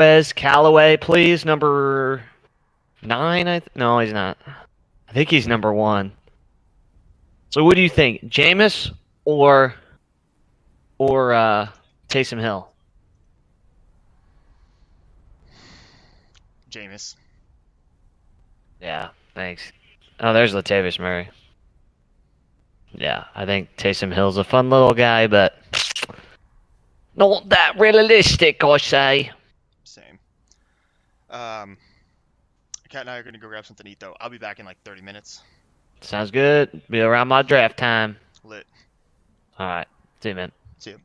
Marquez Callaway, please. Number 9. No, he's not. I think he's number 1. So what do you think, Jameis or Taysom Hill? Jameis. Yeah, thanks. Oh, there's Latavius Murray. Yeah, I think Taysom Hill's a fun little guy, but not that realistic, I say. Same. Kat and I are gonna go grab something to eat though. I'll be back in like 30 minutes. Sounds good. Be around my draft time. Lit. All right. See you, man. See you.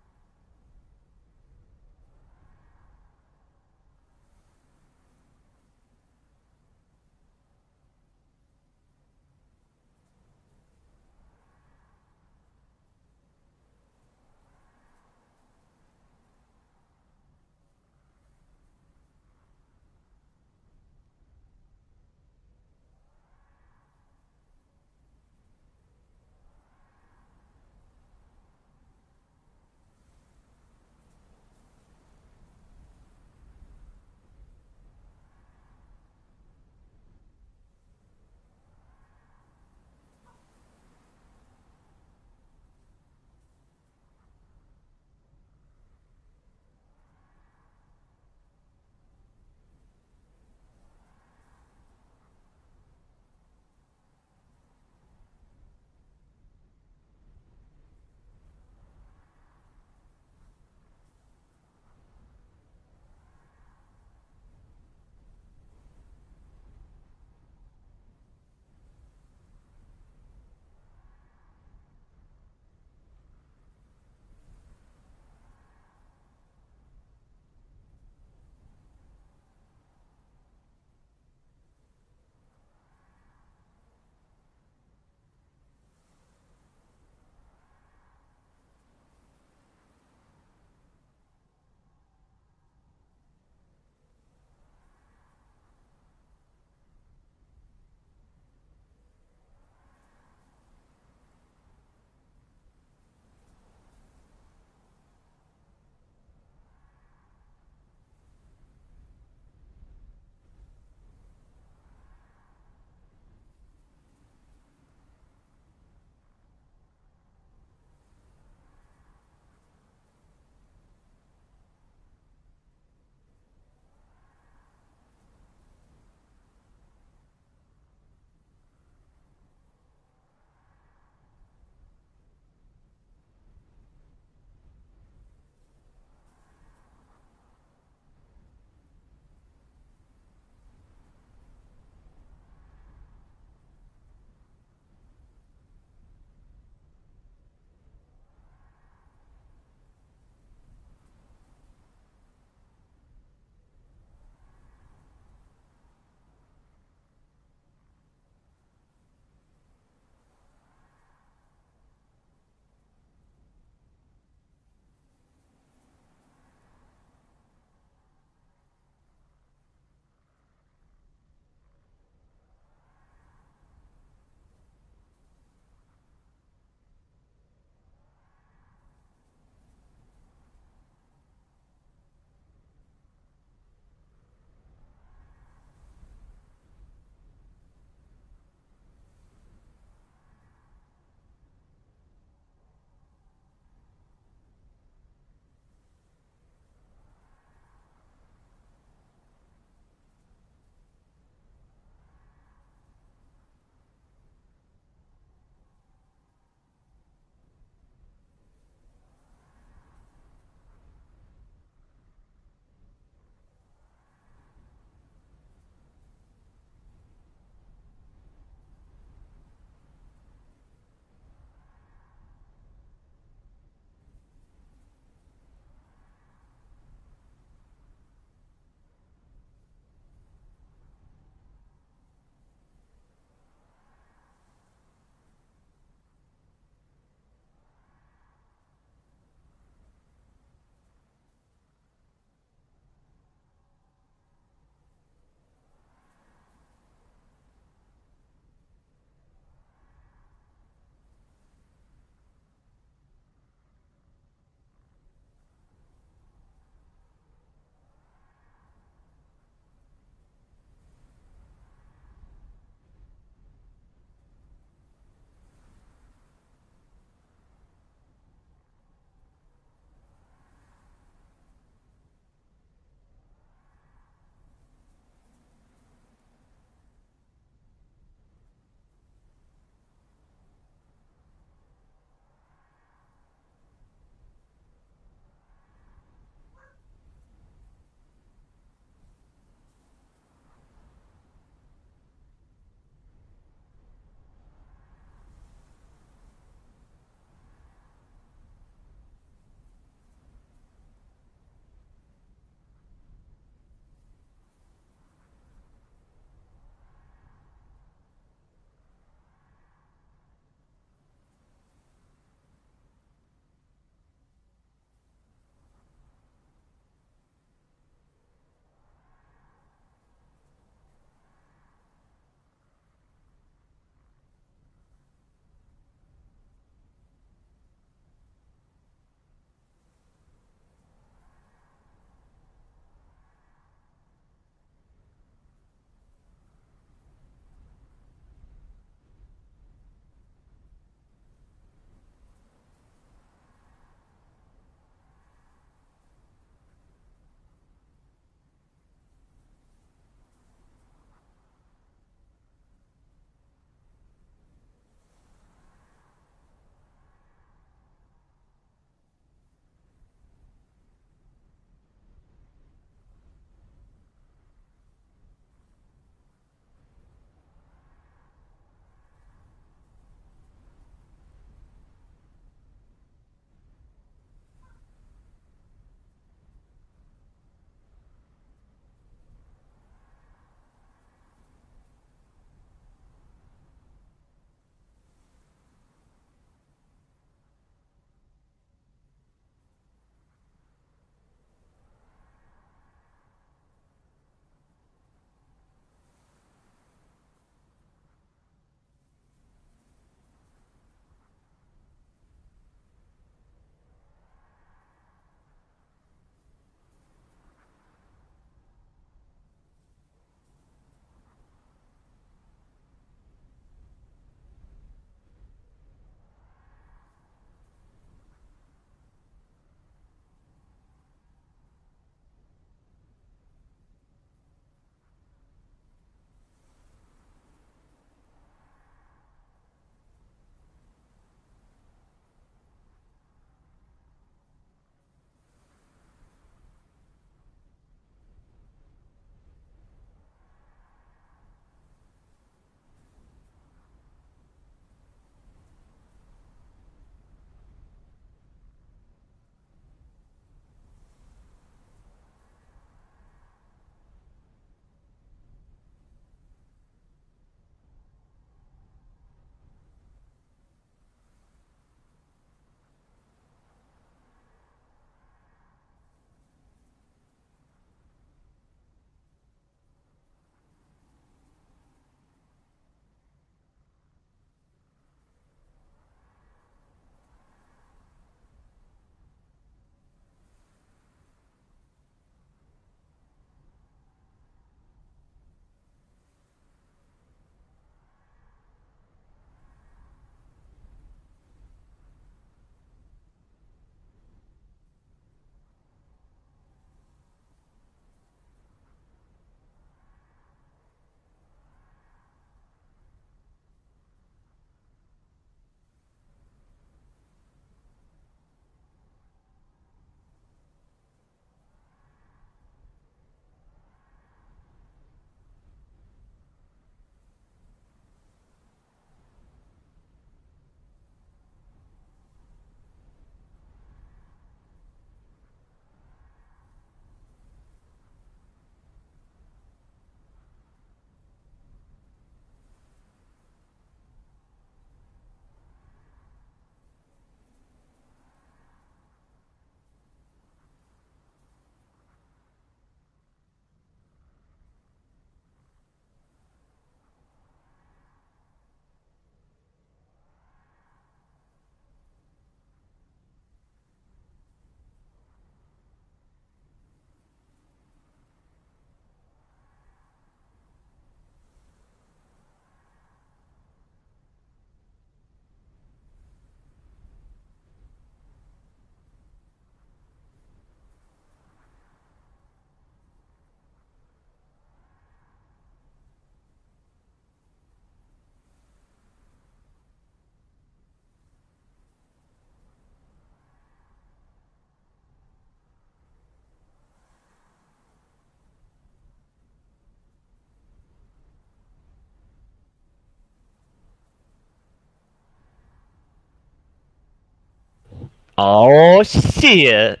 Oh shit!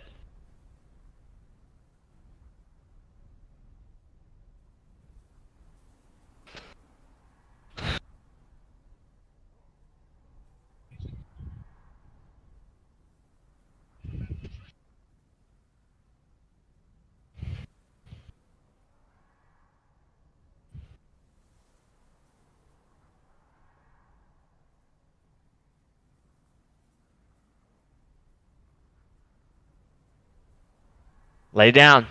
Lay down.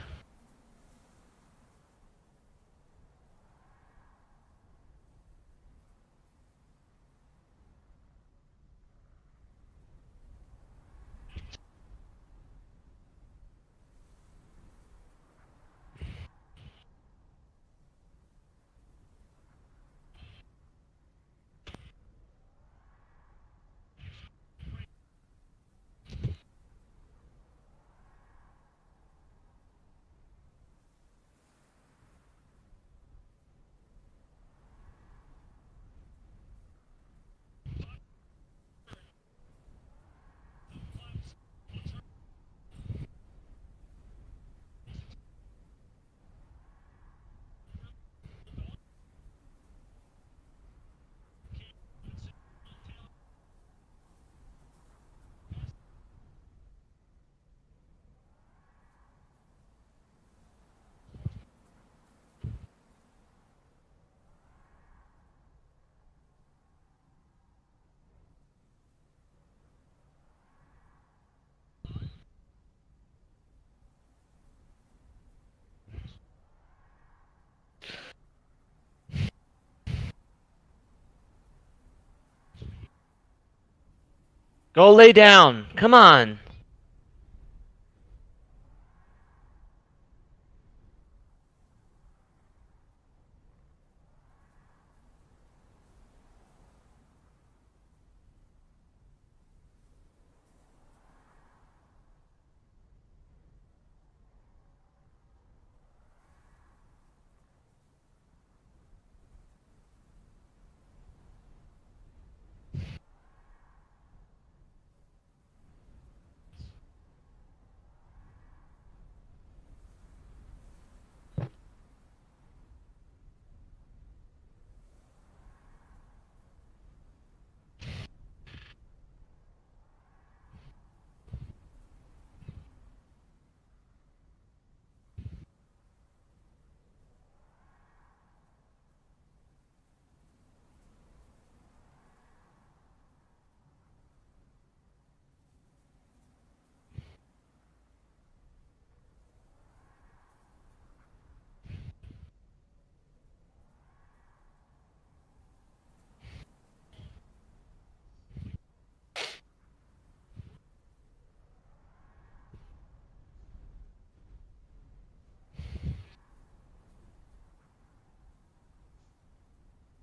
Go lay down. Come on.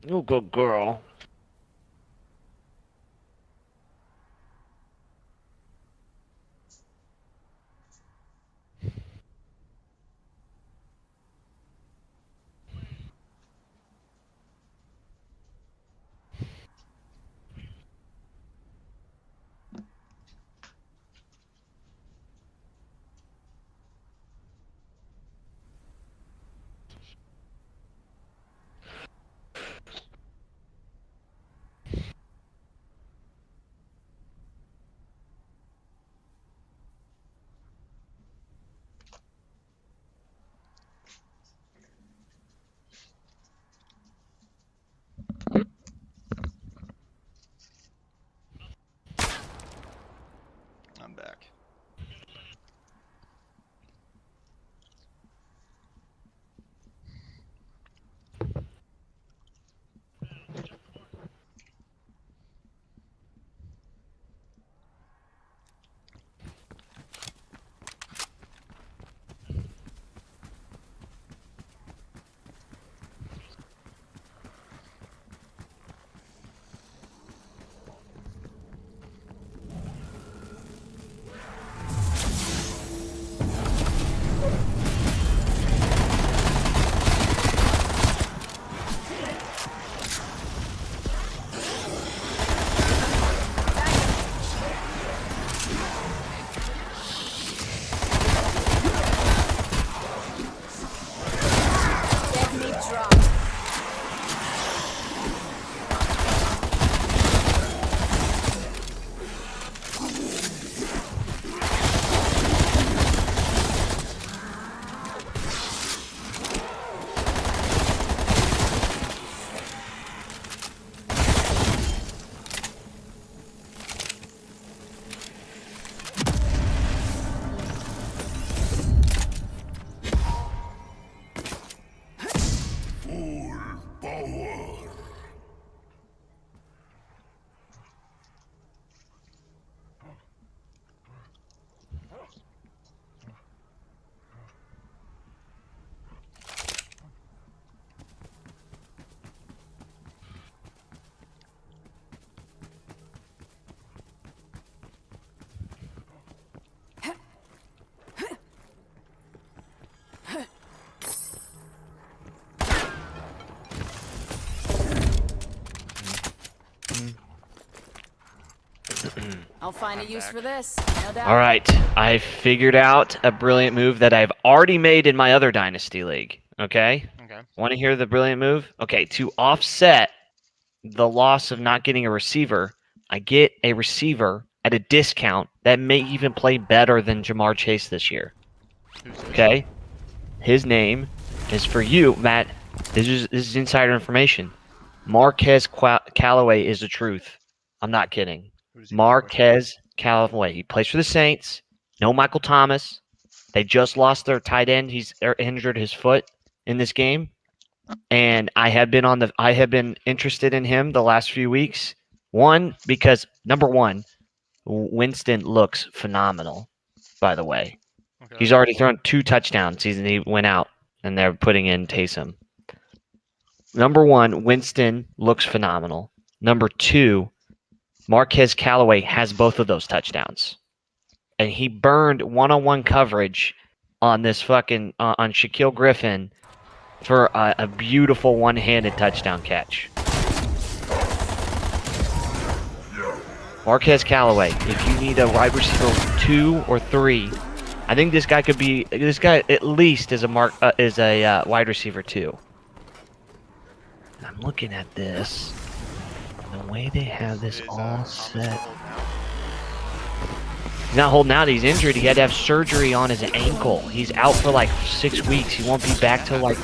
You good girl. I'm back. I'll find a I'm use back. for this, no doubt. All right, I figured out a brilliant move that I've already made in my other Dynasty League. Okay? Okay. Want to hear the brilliant move? Okay, to offset the loss of not getting a receiver, I get a receiver at a discount that may even play better than Jamar Chase this year. Who's this? Okay? His name is for you, Matt. This is insider information. Marquez Callaway is the truth. I'm not kidding. Who's he play for? Marquez Callaway. He plays for the Saints. No Michael Thomas. They just lost their tight end. He's injured his foot in this game. And I have been interested in him the last few weeks. One, because number one, Winston looks phenomenal, by the way. Okay. He's already thrown 2 touchdowns. He went out, and they're putting in Taysom. Number one, Winston looks phenomenal. Number two, Marquez Callaway has both of those touchdowns. And he burned one-on-one coverage on this fucking on Shaquille Griffin for a beautiful one-handed touchdown catch. Marquez Callaway, if you need a wide receiver 2 or 3, I think this guy at least is a wide receiver 2. And I'm looking at this. The way they have this Is, all Thomas set. holding out? He's not holding out. He's injured. He had to have surgery on his ankle. He's out for like 6 weeks. He won't be back till like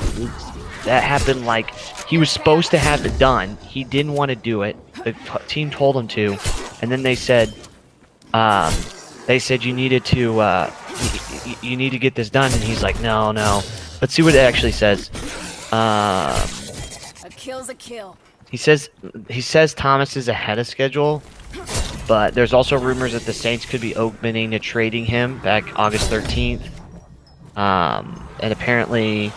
that happened. Like he was supposed to have it done. He didn't want to do it. The team told him to, and then they said you needed to you need to get this done. And he's like, no. Let's see what it actually says. A kill's a kill. He says Thomas is ahead of schedule, but there's also rumors that the Saints could be opening to trading him back August 13th. And apparently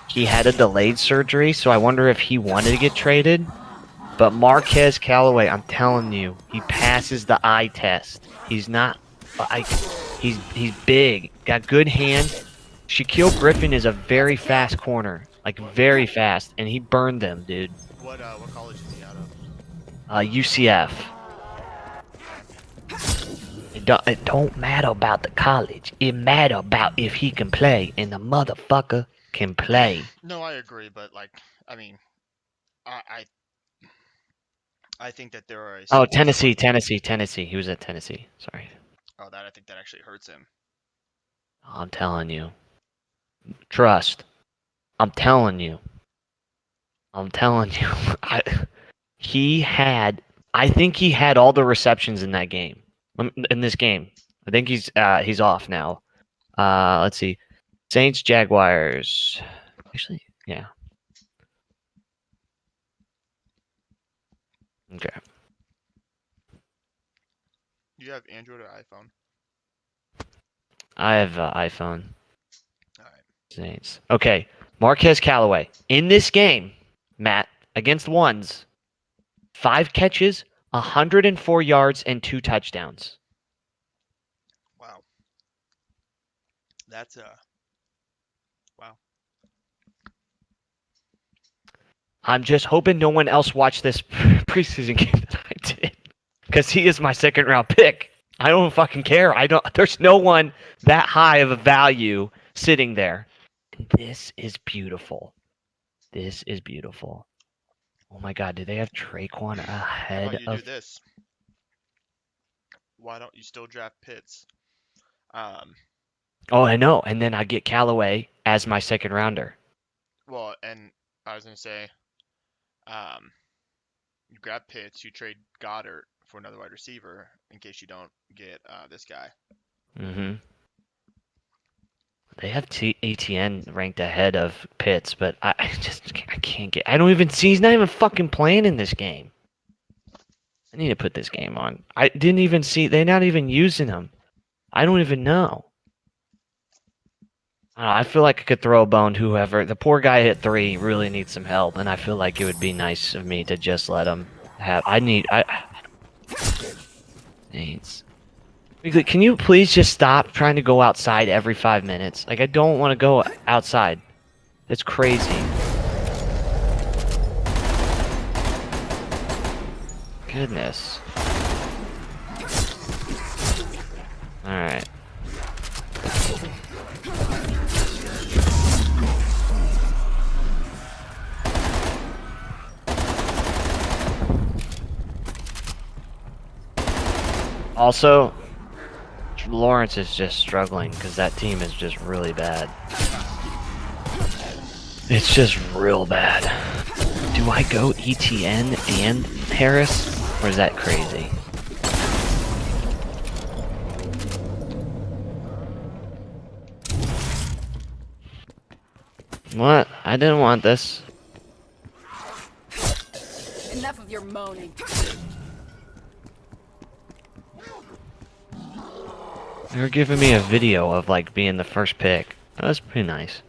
he had a delayed surgery, so I wonder if he wanted to get traded. But Marquez Callaway, I'm telling you, he passes the eye test. He's not he's big, got good hands. Shaquille Griffin is a very fast corner, like very fast, and he burned them, dude. What college is he out of? UCF. It don't matter about the college. It matter about if he can play, and the motherfucker can play. No, I agree, but like, I mean, I think that there are. Oh, Tennessee. He was at Tennessee. Sorry. Oh, I think that actually hurts him. I'm telling you. Trust. I'm telling you. I think he had all the receptions in that game. In this game. I think he's off now. Let's see. Saints, Jaguars. Actually, yeah. Okay. Do you have Android or iPhone? I have iPhone. All right. Saints. Okay. Marquez Callaway. In this game, Matt, against ones, 5 catches, 104 yards, and 2 touchdowns. Wow. That's wow. I'm just hoping no one else watched this preseason game that I did. Because he is my 2nd round pick. I don't fucking care. There's no one that high of a value sitting there. And this is beautiful. This is beautiful. Oh my god, do they have Traquan How ahead about you of do this? Why don't you still draft Pitts? Oh, I know. And then I get Callaway as my 2nd rounder. Well, and I was gonna say, you grab Pitts, you trade Goddard for another wide receiver in case you don't get this guy. Mm-hmm. They have ETN ranked ahead of Pitts, but I can't get. I don't even see. He's not even fucking playing in this game. I need to put this game on. I didn't even see. They're not even using him. I don't even know. I feel like I could throw a bone to whoever. The poor guy hit 3 really needs some help, and I feel like it would be nice of me to just let him have. Needs. Can you please just stop trying to go outside every 5 minutes? Like, I don't want to go outside. It's crazy. Goodness. Also, Lawrence is just struggling because that team is just really bad. It's just real bad. Do I go ETN and Harris? Or is that crazy? What? I didn't want this. Enough of your moaning. They were giving me a video of like being the first pick. That was pretty nice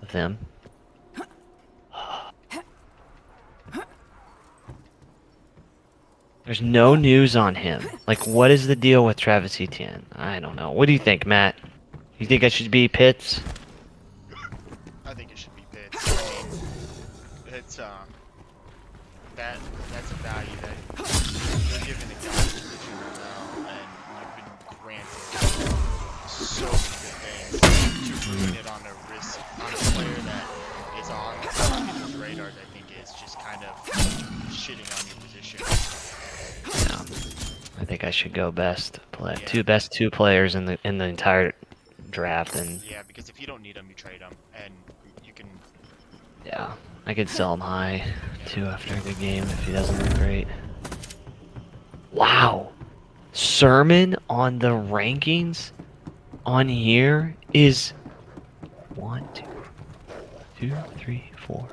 of them. There's no news on him. Like, what is the deal with Travis Etienne? I don't know. What do you think, Matt? You think I should be Pitts? I think it should be Pitts. I mean, it's that's a value that you're given a guy position now, and you've been granted so many good things. To ruin it on a risk on a player that is on people's radars, I think is just kind of shitting on your position. I think I should go best play. Yeah. Best two players in the entire draft, and Yeah, because if you don't need them, you trade them, and you can. yeah, I could sell him high too after a good game if he doesn't look great. Wow, Sermon on the rankings on here is 1, 2, 3, 4,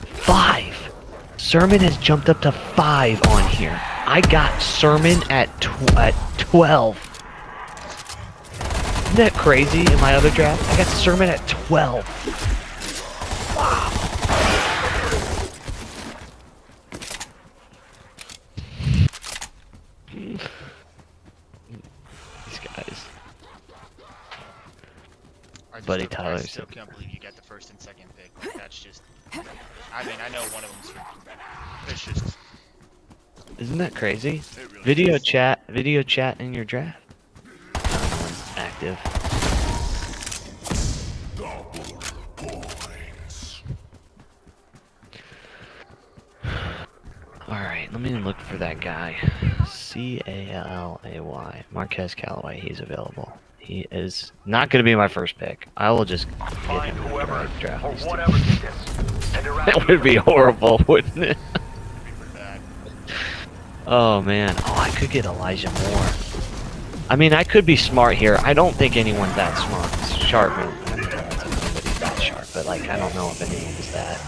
5. Sermon has jumped up to 5 on here. I got Sermon at 12. Isn't that crazy in my other draft? I got Sermon at 12. Wow. These guys. Buddy Tyler. I still can't believe you got the first and second pick. Like, that's just. I mean, I know one of them's. It's just. Isn't that crazy? It really Video is. chat in your draft. Active. Alright, let me look for that guy. Calay. Marquez Callaway, he's available. He is not going to be my first pick. I will just get him in the draft. These two. That would be horrible, wouldn't it? Bad. Oh man. Oh, I could get Elijah Moore. I mean, I could be smart here. I don't think anyone's that smart. Sharp. I don't know if anybody's that sharp, but like, I don't know if anyone's that.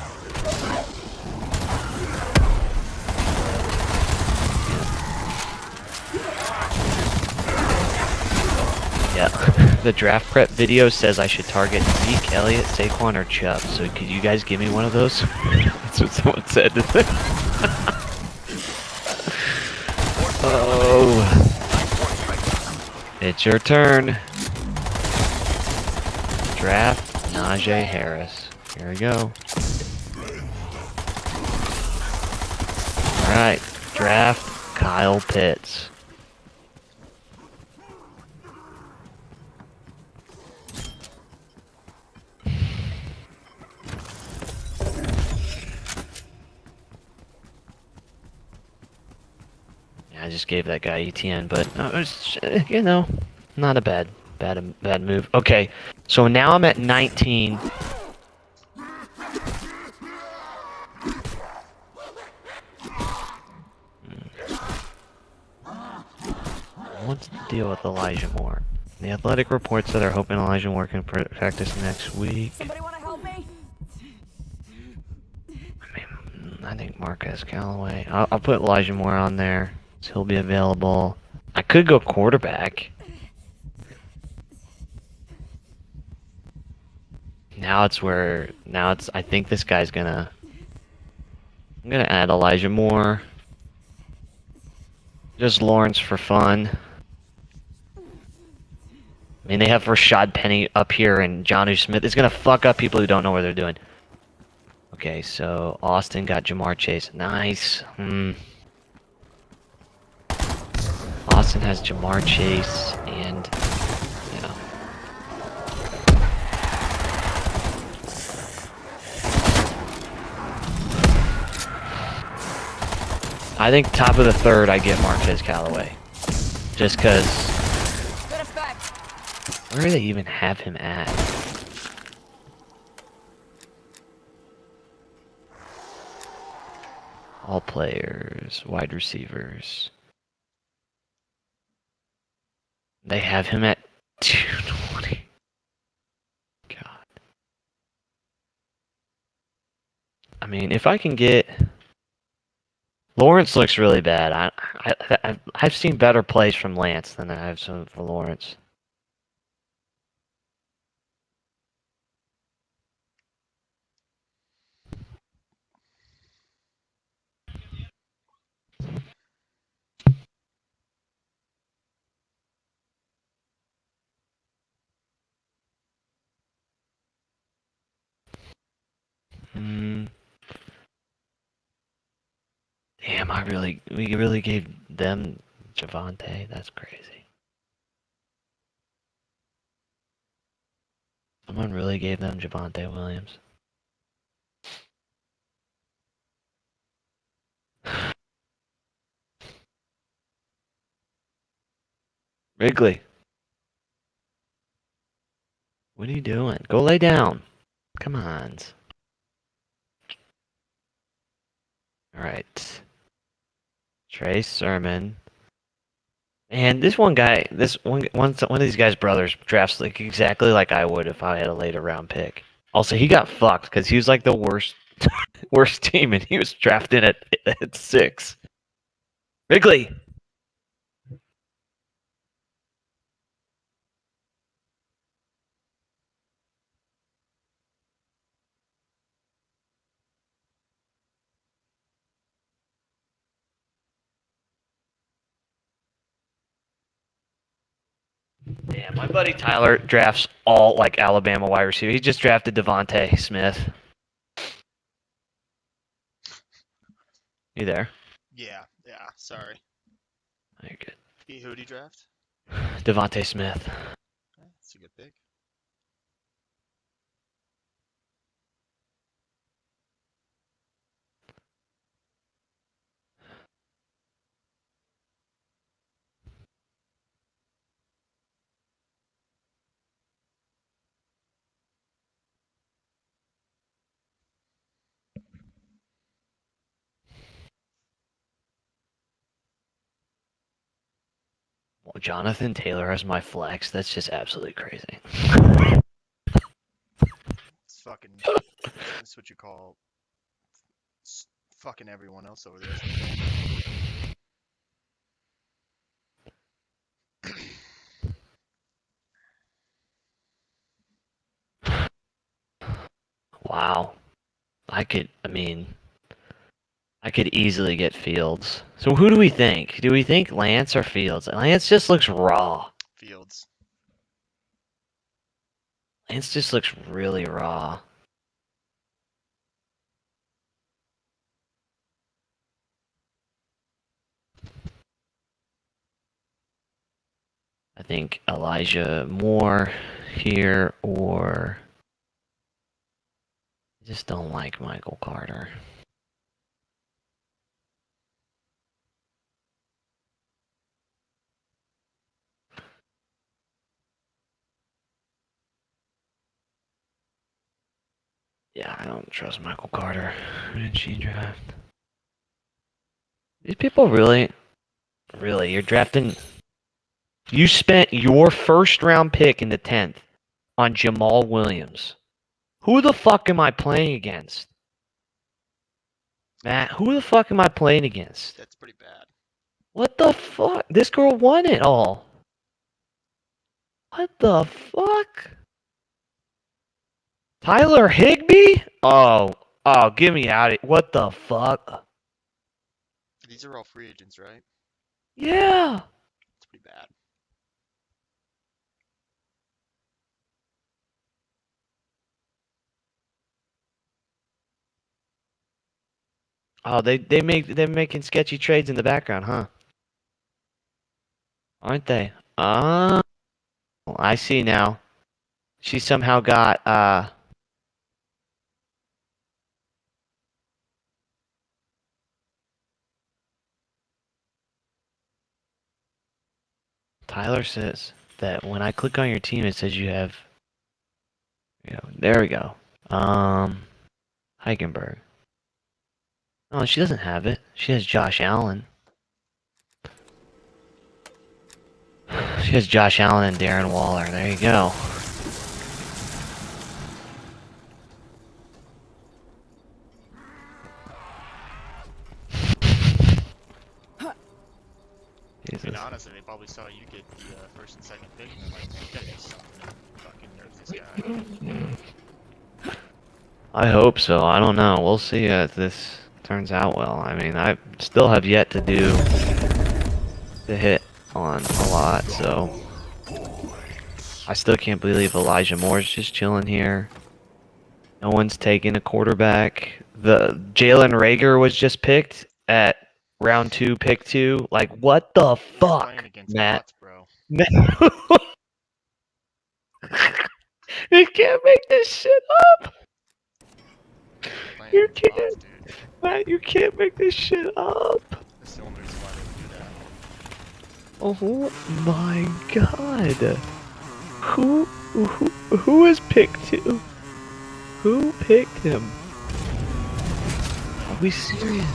Yeah. The draft prep video says I should target Zeke, Elliott, Saquon, or Chubb. So could you guys give me one of those? That's what someone said. Oh. It's your turn. Draft Najee Harris. Here we go. Alright. Draft Kyle Pitts. I just gave that guy ETN, but it was, you know, not a bad move. Okay, so now I'm at 19. What's the deal with Elijah Moore? The Athletic reports that are hoping Elijah Moore can practice next week. Somebody want to help me? I think Marquez Callaway. I'll put Elijah Moore on there. So he'll be available. I could go quarterback. I think this guy's I'm gonna add Elijah Moore. Just Lawrence for fun. I mean, they have Rashad Penny up here, and Jonnu Smith is gonna fuck up people who don't know what they're doing. Okay, so Austin got Jamar Chase. Nice. Austin has Jamar Chase and, yeah. I think top of the third I get Marquez Callaway. Just because, Good effect. where do they even have him at? All players, wide receivers. They have him at 220. God. I mean, if I can get... Lawrence looks really bad. I've seen better plays from Lance than I have seen for Lawrence. Damn, we really gave them Javante. That's crazy. Someone really gave them Javante Williams. Wrigley, what are you doing? Go lay down. Come on. All right. Trey Sermon. And this one guy, one of these guys' brothers drafts like exactly like I would if I had a later round pick. Also, he got fucked because he was like the worst team, and he was drafted at 6. Wrigley. Damn, my buddy Tyler drafts all like Alabama wide receiver. He just drafted Devontae Smith. You there? Yeah, sorry. You're good. Who'd he draft? Devontae Smith. That's a good pick. Well, Jonathan Taylor as my flex. That's just absolutely crazy. It's fucking. That's what you call fucking everyone else over there. Wow. I could easily get Fields. So who do we think? Do we think Lance or Fields? Lance just looks raw. Fields. Lance just looks really raw. I think Elijah Moore here, or I just don't like Michael Carter. Yeah, I don't trust Michael Carter. Who did she draft? These people really, you're drafting. You spent your first round pick in the 10th on Jamal Williams. Who the fuck am I playing against? Matt, who the fuck am I playing against? That's pretty bad. What the fuck? This girl won it all. What the fuck? Tyler Higbee? Oh, get me out of here. What the fuck? These are all free agents, right? Yeah. It's pretty bad. Oh, they're making sketchy trades in the background, huh? Aren't they? I see now. She somehow got Tyler says that when I click on your team, it says you have. There we go. Heikenberg. Oh, she doesn't have it. She has Josh Allen. She has Josh Allen and Darren Waller. There you go. I mean, honestly, they probably saw you get the first and second pick, and they're like, you gotta do something to fucking nerf this guy. I hope so. I don't know. We'll see if this turns out well. I mean, I still have yet to hit on a lot, so I still can't believe Elijah Moore's just chilling here. No one's taking a quarterback. The Jalen Reagor was just picked at round 2, pick 2. Like, what the fuck, Matt? Bots, bro. Matt. You can't make this shit up. You can't, bots, dude. Matt. You can't make this shit up. That's the only reason why they do that. Oh my god. Who is pick 2? Who picked him? Are we serious?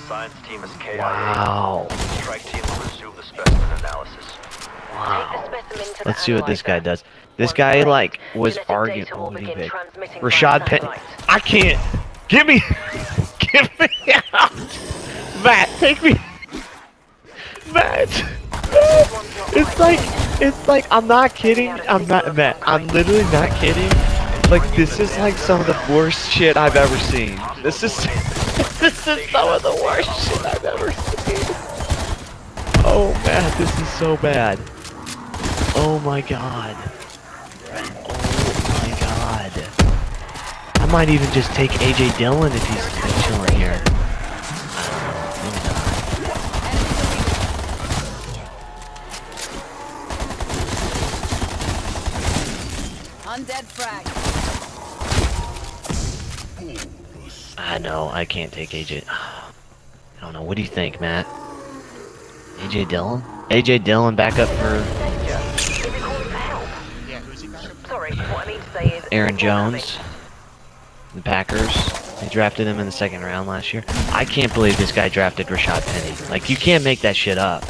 Science team is KIA. Wow. Strike team will resume the specimen analysis. Wow. Let's see what this guy does. This guy, like, was arguing. Oh, what did he pick? Rashad Penny. I can't. Get me. Get me out. Matt, take me. Matt. It's like, I'm not kidding. I'm not, Matt, I'm literally not kidding. Like, this is like some of the worst shit I've ever seen. This is some of the worst shit I've ever seen. Oh, Matt, this is so bad. Oh my god. Oh my god. I might even just take AJ Dillon if he's chilling here. Undead frag. I know, I can't take AJ. I don't know, what do you think, Matt? AJ Dillon? AJ Dillon back up for Yeah, who's he back up? Sorry, what I mean to say is... Aaron Jones, the Packers. They drafted him in the 2nd round last year. I can't believe this guy drafted Rashad Penny. Like, you can't make that shit up.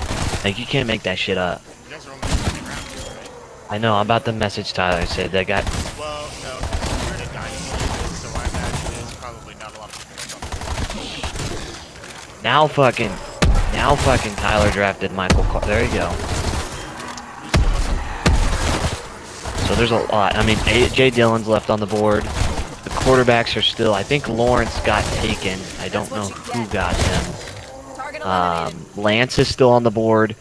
Like, you can't make that shit up. You guys are only in the second round, right? I know, I'm about to message Tyler. I said that guy. Well, no, we're in a dynasty, so I imagine there's probably not a lot of people that's on the Now fucking Tyler drafted Michael Carter. There you go. So there's a lot. I mean, AJ Dillon's left on the board. The quarterbacks are still, I think Lawrence got taken. I don't know who got him. Target eliminated. Lance is still on the board.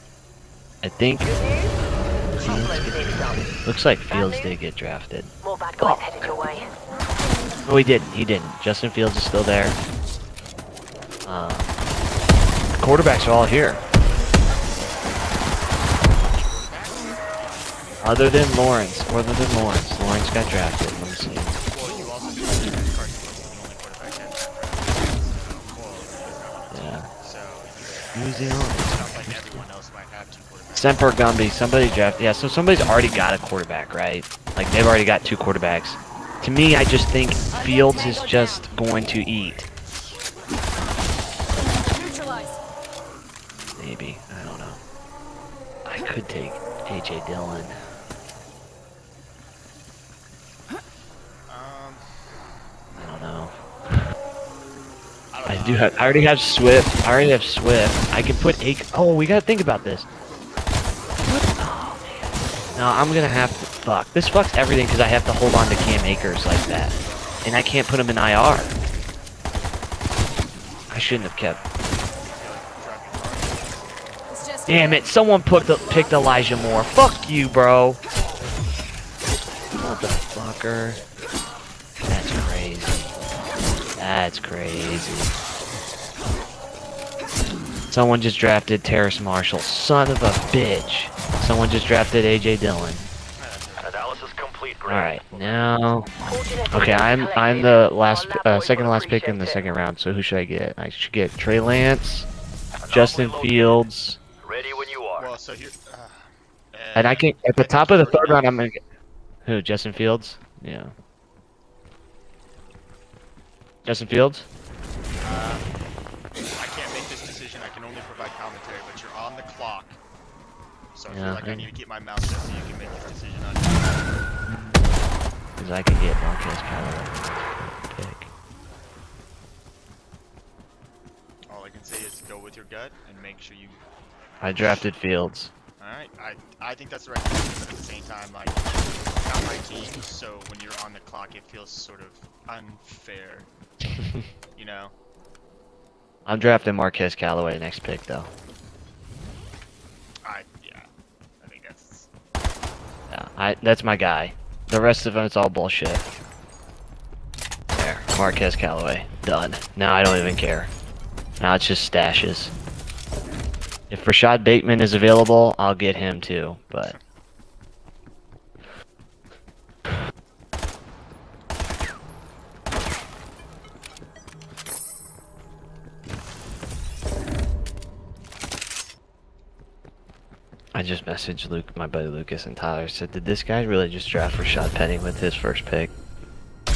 I think. Looks like Fields did get drafted. More bad guys headed your way. Oh, he didn't. He didn't. Justin Fields is still there. Quarterbacks are all here. Other than Lawrence. Lawrence got drafted. Let me see. Well, you also just said that Carson wasn't the only quarterback that drafted. Yeah. So, Who's the it only? sounds like everyone else might have 2 quarterbacks. Semper Gumby. Somebody drafted. Yeah, so somebody's already got a quarterback, right? Like, they've already got 2 quarterbacks. To me, I just think Fields is just going to eat. Neutralized. Maybe. I don't know. I could take AJ Dillon. I don't know. I do have. I already have Swift. I can put a. Oh, we gotta think about this. What? Oh man. No, I'm gonna have to. Fuck. This fucks everything because I have to hold on to Cam Akers like that, and I can't put him in IR. I shouldn't have kept. It's just Damn it! Someone picked Elijah Moore. Fuck you, bro. Motherfucker. That's crazy. That's crazy. Someone just drafted Terrace Marshall. Son of a bitch. Someone just drafted AJ Dillon. Analysis complete. Alright, now... Okay, I'm the last, second to last pick in the second round, so who should I get? I should get Trey Lance, Justin Fields, Ready when you are. Well, so here. and I can, at the top of the third round, I'm gonna get... Who, Justin Fields? Yeah. Justin Fields? I can't make this decision. I can only provide commentary, but you're on the clock. So I feel Yeah, like I and- need to get my mouth shut so you can make this decision on your own. Because I can get Marquez Callaway. Pick. All I can say is go with your gut and make sure you. I drafted Fields. All right. I think that's the right decision, but at the same time, like, not my team. So when you're on the clock, it feels sort of unfair. You know. I'm drafting Marquez Callaway next pick, though. Yeah. I think that's. Yeah, that's my guy. The rest of them, it's all bullshit. There, Marquez Callaway, done. Now I don't even care. Now it's just stashes. If Rashad Bateman is available, I'll get him too, but... I just messaged Luke, my buddy Lucas and Tyler, said, did this guy really just draft Rashad Penny with his first pick? Yeah,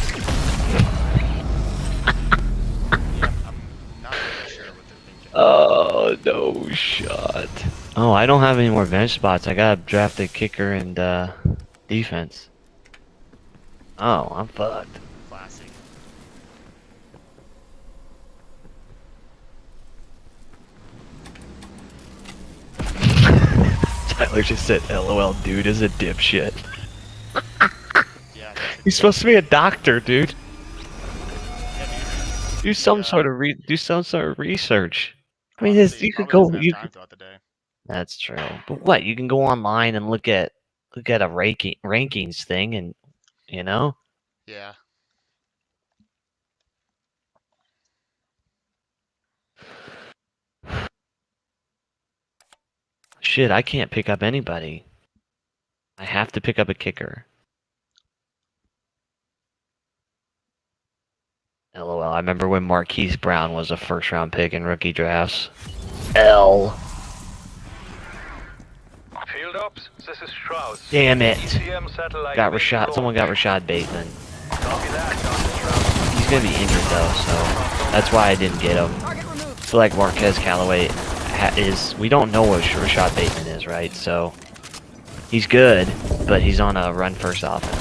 I'm not really sure what they're thinking. Oh, no shot. Oh, I don't have any more bench spots. I gotta draft a kicker and defense. Oh, I'm fucked. Classic. Tyler just said, LOL, dude is a dipshit. Yeah. He's supposed to be a doctor, dude. Yeah, Do some sort of research. I mean, you could go. Time throughout the day. That's true. But what? You can go online and look at a rankings thing, and you know. Yeah. Shit, I can't pick up anybody. I have to pick up a kicker. LOL. I remember when Marquise Brown was a first-round pick in rookie drafts. L. Field ops, this is Strauss. Damn it. ECM satellite Got main Rashad. floor. Someone got Rashad Bateman. Copy that, Dr. Strauss. He's gonna be injured though, so that's why I didn't get him. Target removed. I feel like Marquez Callaway is. We don't know what Rashad Bateman is, right? So he's good, but he's on a run-first offense.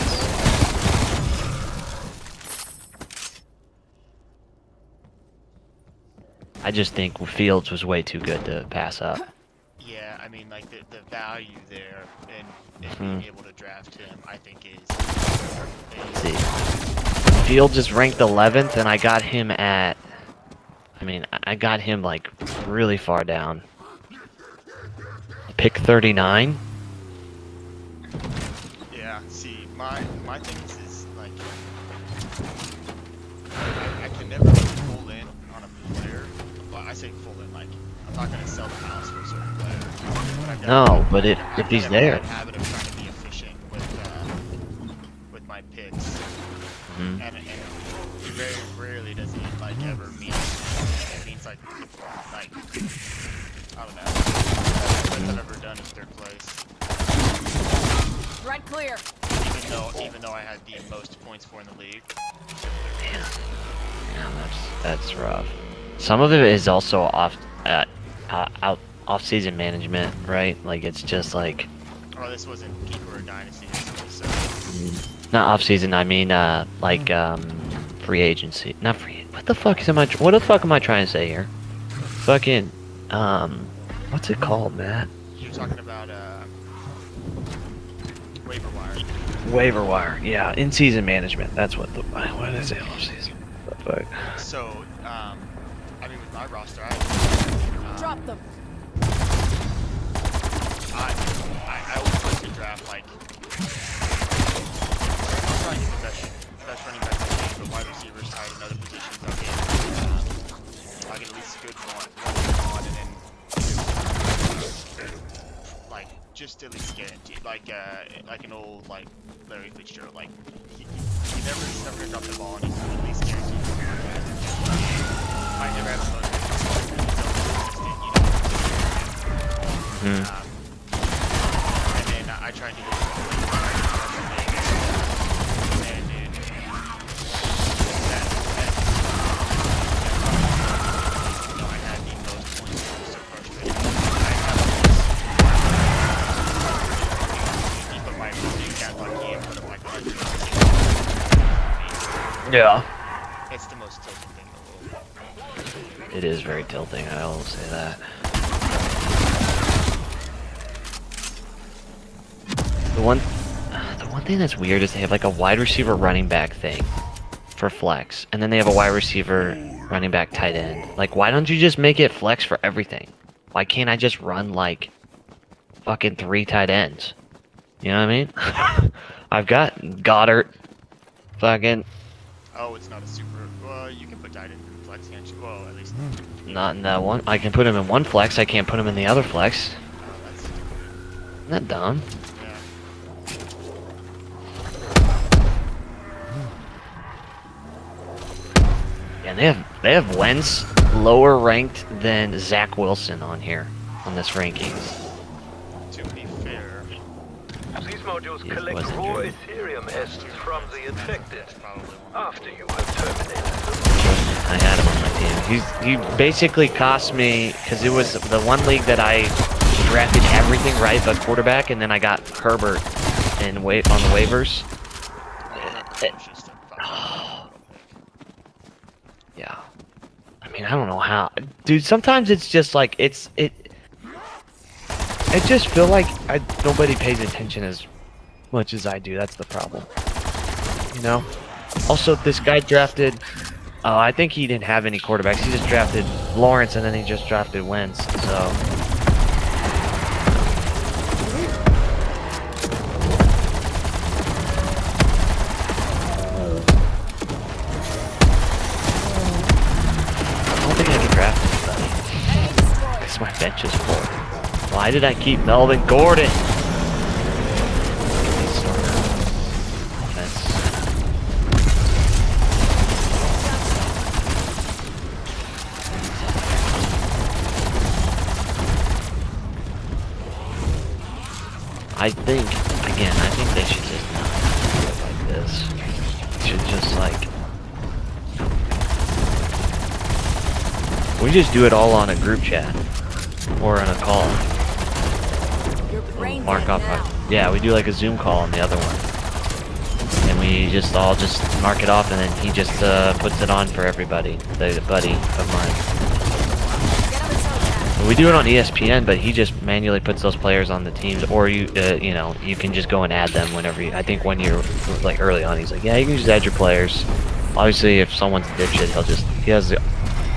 I just think Fields was way too good to pass up. Yeah, I mean, like, the value there and Mhm. being able to draft him, I think is. Let's see. Fields is ranked 11th, and I got him at. I mean, I got him like really far down. Pick 39. Yeah. See, my thing is like, I can never full in on a player. Well, I say full in, like, I'm not gonna sell the house for a certain player. But I've got No, but if I've he's got a there. bad habit of trying to be efficient with my picks. Mhm. And very rarely does it like ever mean it means like I don't know. Best I've ever done is third place. Threat clear. Even though I had the most points for in the league. Yeah, that's rough. Some of it is also off-season management, right? Like it's just like Oh, this wasn't Keeper or Dynasty. This was not off-season. I mean, free agency. Not free. What the fuck am I trying to say here? Fucking, what's it called, Matt? you're talking about waiver wire. Waiver wire. Yeah, in-season management. That's what did I say off-season? What the fuck? So, I mean, with my roster, Drop them. I always like to draft like. I'm trying to get the best running back in the league, but wide receivers tied in other positions. I'll get at least a good one, and then like just at least guaranteed, like an old like Larry Fitzgerald, like he never gonna drop the ball, and he's at least guaranteed. I never had a phone, and then I tried to do and dude, I had the most points. It was so frustrating. I have this but my running cat lucky and put up like 100. Yeah. It's the most tilting thing in the world. It is very tilting, I will say that. The one thing that's weird is they have like a wide receiver running back thing for flex, and then they have a wide receiver running back tight end. Like, why don't you just make it flex for everything? Why can't I just run like fucking 3 tight ends? You know what I mean? I've got Goddard, fucking. Oh, it's not a super. Well, you can put tight end in flex, can't you? Well, at least. Not in that one. I can put him in one flex. I can't put him in the other flex. That's Isn't that dumb? yeah. Yeah, they have Wentz lower ranked than Zach Wilson on here on this rankings. To be fair, These modules Yes, collect wasn't raw true. Ethereum essence from the infected that's probably one. after you have terminated them. I had him on my team. He basically cost me because it was the one league that I drafted everything right but quarterback, and then I got Herbert and on the waivers. It's just a Yeah. I mean, I don't know how. Dude, sometimes it's just like I just feel like nobody pays attention as much as I do. That's the problem. You know? Also, this guy drafted I think he didn't have any quarterbacks. He just drafted Lawrence, and then he just drafted Wentz. So I don't think I can draft anybody because my bench is full. Why did I keep Melvin Gordon? He's sort of offense. I think they should just not do it like this. They should just like we just do it all on a group chat or on a call. Your brain Mark dead off. now. Yeah, we do like a Zoom call on the other one, and we just all mark it off, and then he just puts it on for everybody. The buddy of mine. Get on the toe tag. We do it on ESPN, but he just manually puts those players on the teams, or you know, you can just go and add them whenever you. I think when you're like early on, he's like, yeah, you can just add your players. Obviously, if someone's a dipshit, he has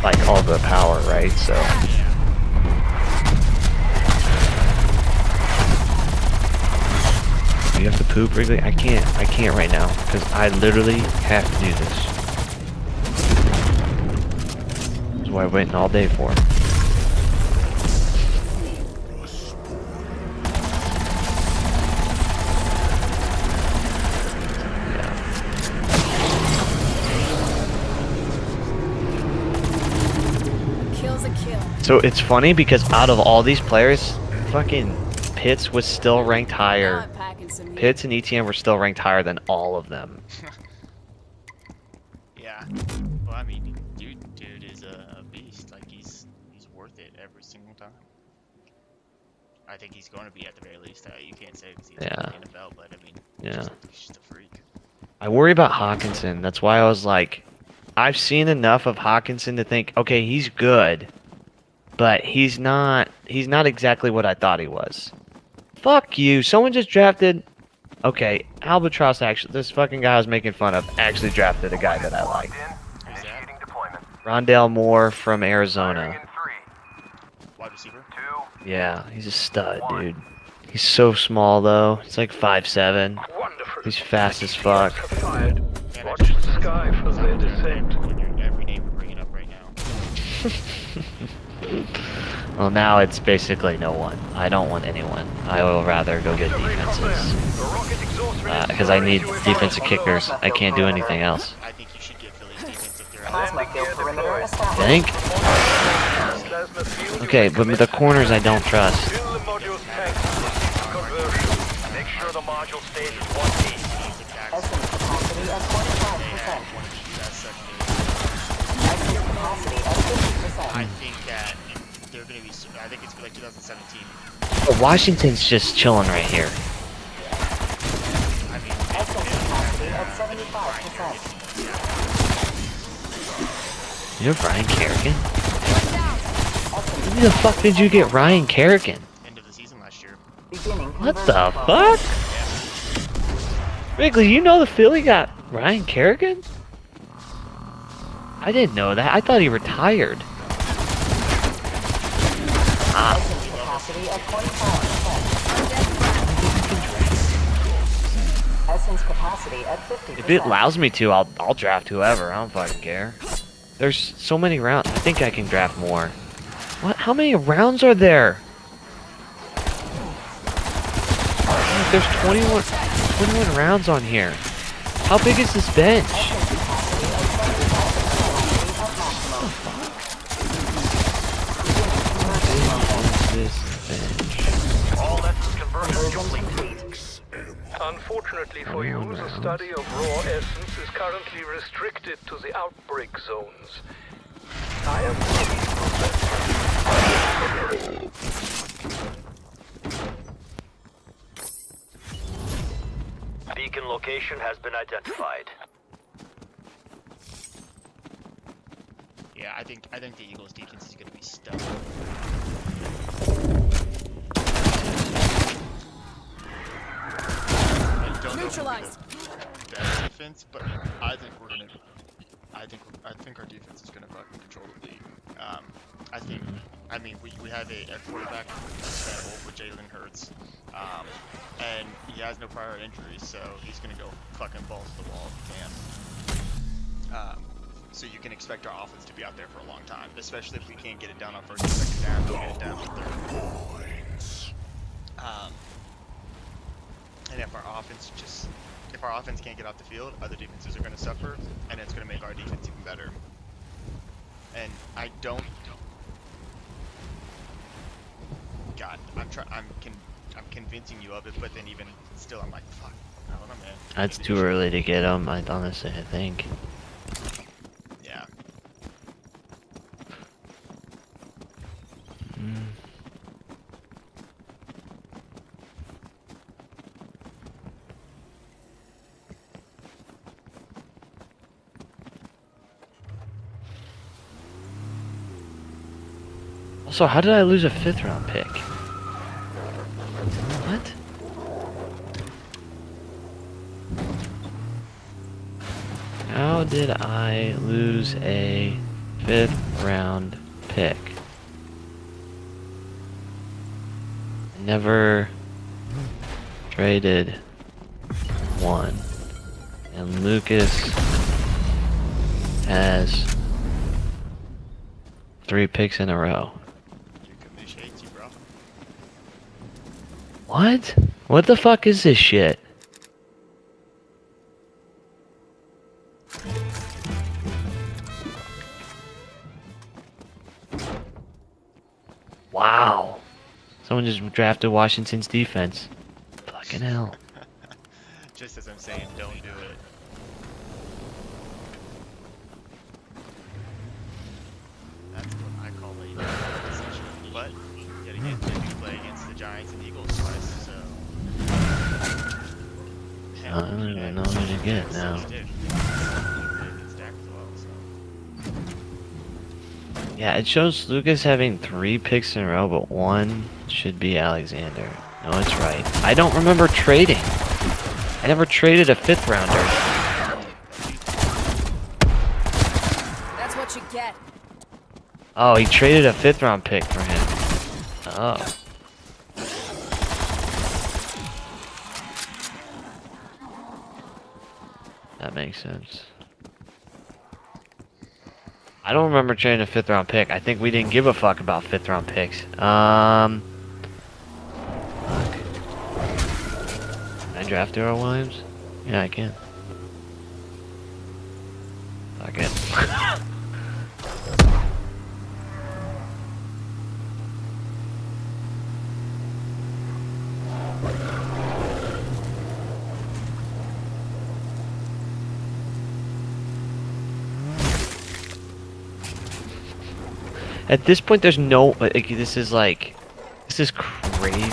like all the power, right? So. You have to poop, Wrigley? I can't right now, because I literally have to do this. That's what I'm waiting all day for. Kill's a kill. So it's funny, because out of all these players, fucking Pitts was still ranked Now higher. I'm packing some heat. Pitts and ETN were still ranked higher than all of them. yeah. Well, I mean, dude is a beast. Like he's worth it every single time. I think he's going to be at the very least. You can't say because he's Yeah. in the NFL, but I mean, Yeah. he's just a freak. I worry about Hawkinson. That's why I was like, I've seen enough of Hawkinson to think, okay, he's good, but he's not exactly what I thought he was. Fuck you. Someone just drafted. Okay, Albatross actually. This fucking guy I was making fun of actually drafted a guy that I like. Initiating deployment. Rondale Moore from Arizona. In 3, Wide receiver. 2, Yeah, he's a stud, dude. He's so small though. He's like 5'7". wonderful. He's fast as fuck. Have fired. Man, Watch I just- the sky for their descent. Every name we're bringing up right now. Well, now it's basically no one. I don't want anyone. I will rather go get defenses. Because I need defensive kickers. I can't do anything else. I think you should get Philly's defense if they're out. Plasma field perimeter established. Think? Okay, but with the corners I don't trust. Fill the module's tank. Conversion. Make sure the module stays at 1D. Essence capacity at 45%. One of the best secondary. Essence capacity at 50%. I think that they're going to be. I think it's like 2017. But Washington's just chilling right here. I mean, Essence capacity at 75%. You have Ryan Kerrigan? Essence Who the fuck did you get Ryan Kerrigan? end of the season last year. beginning What conversion the flow. fuck? Wrigley, you know the Philly got Ryan Kerrigan? I didn't know that. I thought he retired. Essence capacity at 25%. Essence capacity at 50%. If it allows me to, I'll draft whoever. I don't fucking care. There's so many rounds. I think I can draft more. What? How many rounds are there? Look, there's 21 rounds on here. How big is this bench? Essence capacity at 75% at maximum. This bench. All essence conversion Conversion complete. complete. Unfortunately for you, the study of raw essence is currently restricted to the outbreak zones. I am Beacon location has been identified. Yeah, I think the Eagles' defense is going to be stellar. I don't know if we're gonna Neutralized. best defense, but I think we're gonna. I think our defense is gonna fucking control the league. I think. I mean, we have a quarterback example with Jalen Hurts, and he has no prior injuries, so he's gonna go fucking balls to the wall if he can. So you can expect our offense to be out there for a long time, especially if we can't get it down on first and second down, we'll get it down on third. And if our offense can't get off the field, other defenses are going to suffer, and it's going to make our defense even better. And I don't. God, I'm convincing you of it, but then even still, I'm like, fuck, I don't know, man. That's too early to get him. I honestly, I think. Yeah. Also, how did I lose a 5th round pick? What? How did I lose a 5th round pick? I never traded one. And Lucas has 3 picks in a row. Your commish hates you, bro. What? What the fuck is this shit? Wow. Someone just drafted Washington's defense. Fucking hell. Just as I'm saying, don't do it. That's what I call a decision. But yet again, they do play against the Giants and Eagles twice, so. I don't even know who to get now. Yeah, it shows Lucas having 3 picks in a row, but 1 should be Alexander. No, it's right. I don't remember trading. I never traded a 5th rounder. That's what you get. Oh, he traded a 5th round pick for him. Oh. That makes sense. I don't remember trading a 5th round pick. I think we didn't give a fuck about 5th round picks. Fuck. Can I draft Darrell Williams? Yeah, I can. Fuck it. At this point, there's no, like, this is crazy.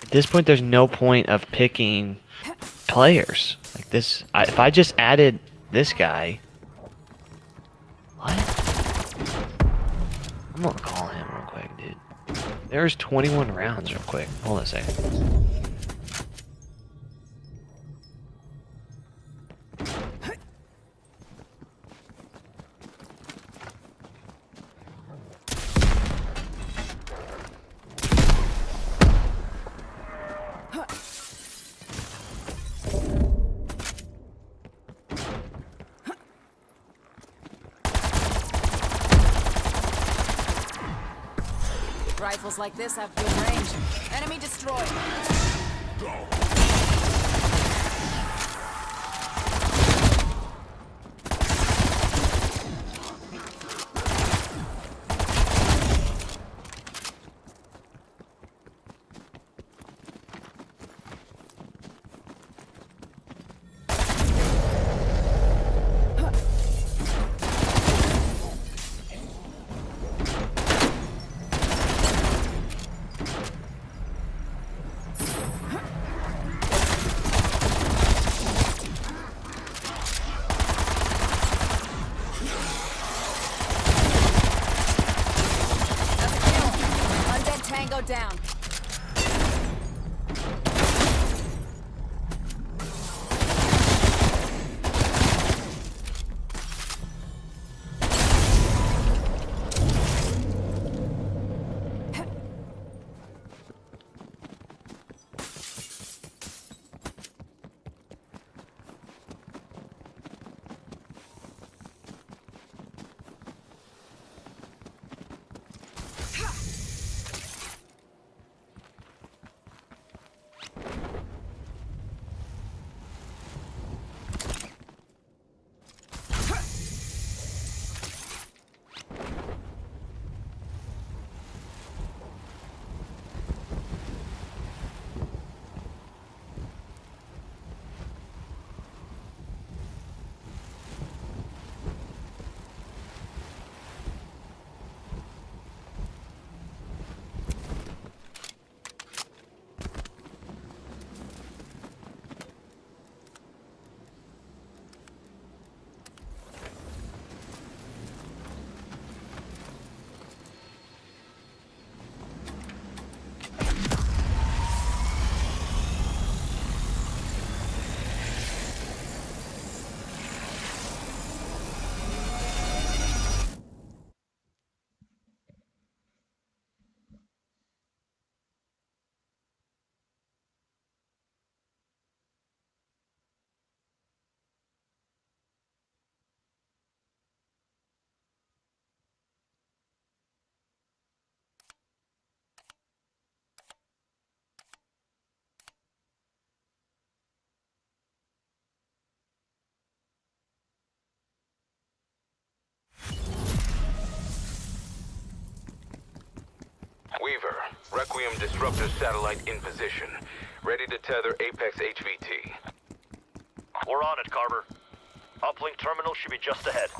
At this point, there's no point of picking players. Like this, if I just added this guy, what? I'm gonna call him real quick, dude. There's 21 rounds real quick. Hold on a second. Rifles like this have good range. Enemy destroyed. Tango down. Weaver, Requiem Disruptor satellite in position. Ready to tether Apex HVT. We're on it, Carver. Uplink terminal should be just ahead.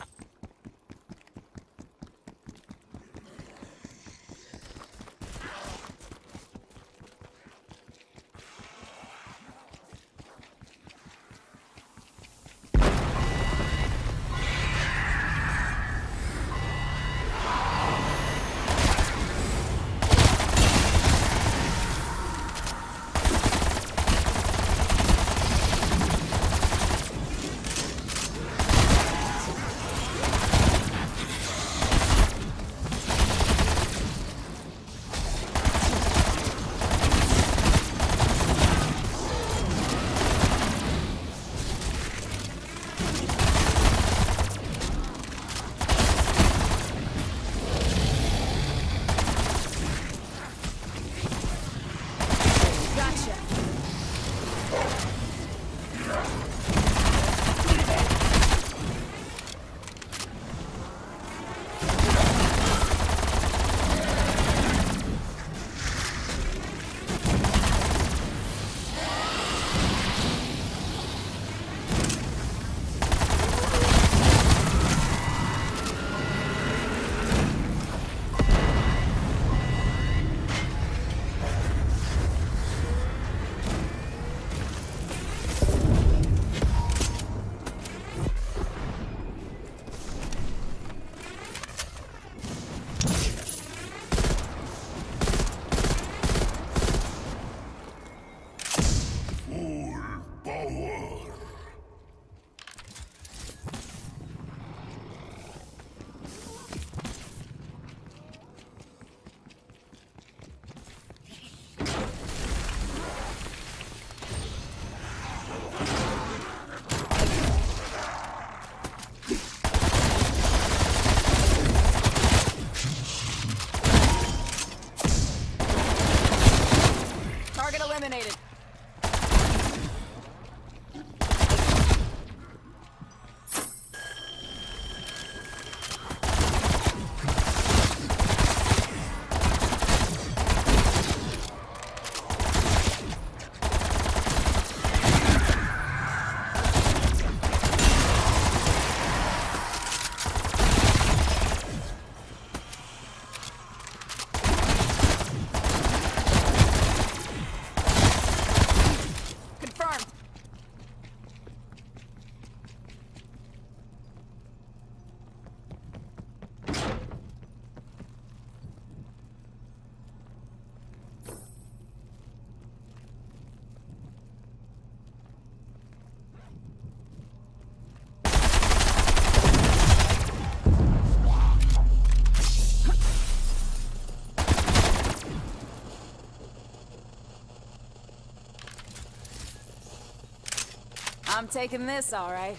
I'm taking this, all right.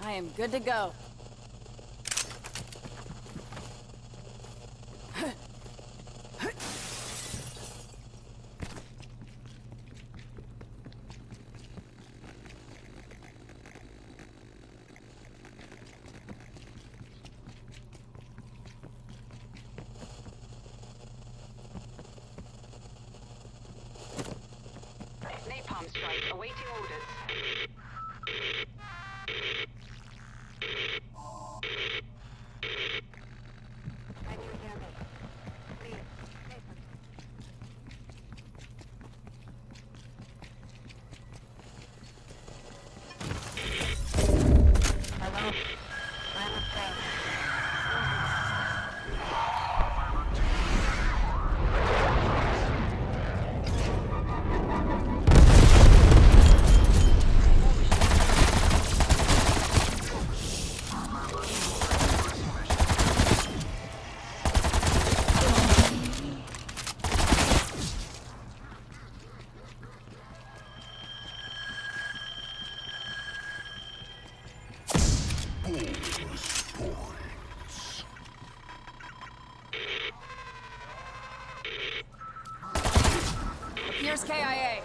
I am good to go. Napalm strike awaiting orders. Can you hear me? Please, listen. Hello? I'm afraid. Here's KIA.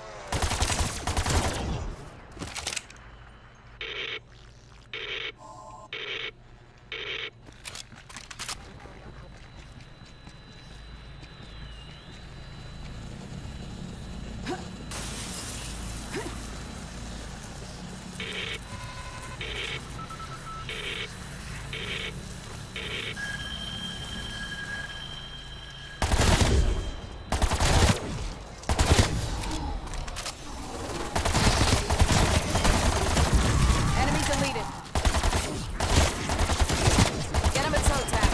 Enemy deleted. Get him at toe tag.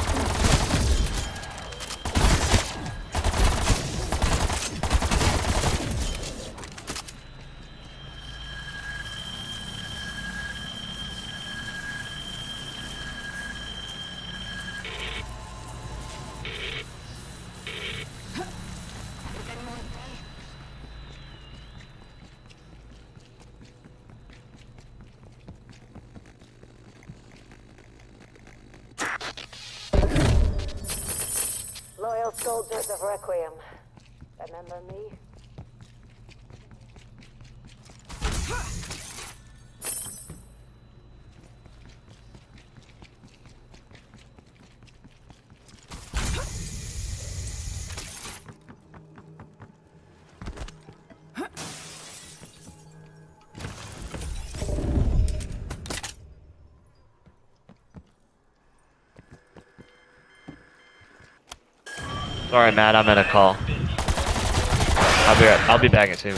Loyal soldiers of Requiem. Remember me? Sorry, Matt, I'm in a call. I'll be back at 2.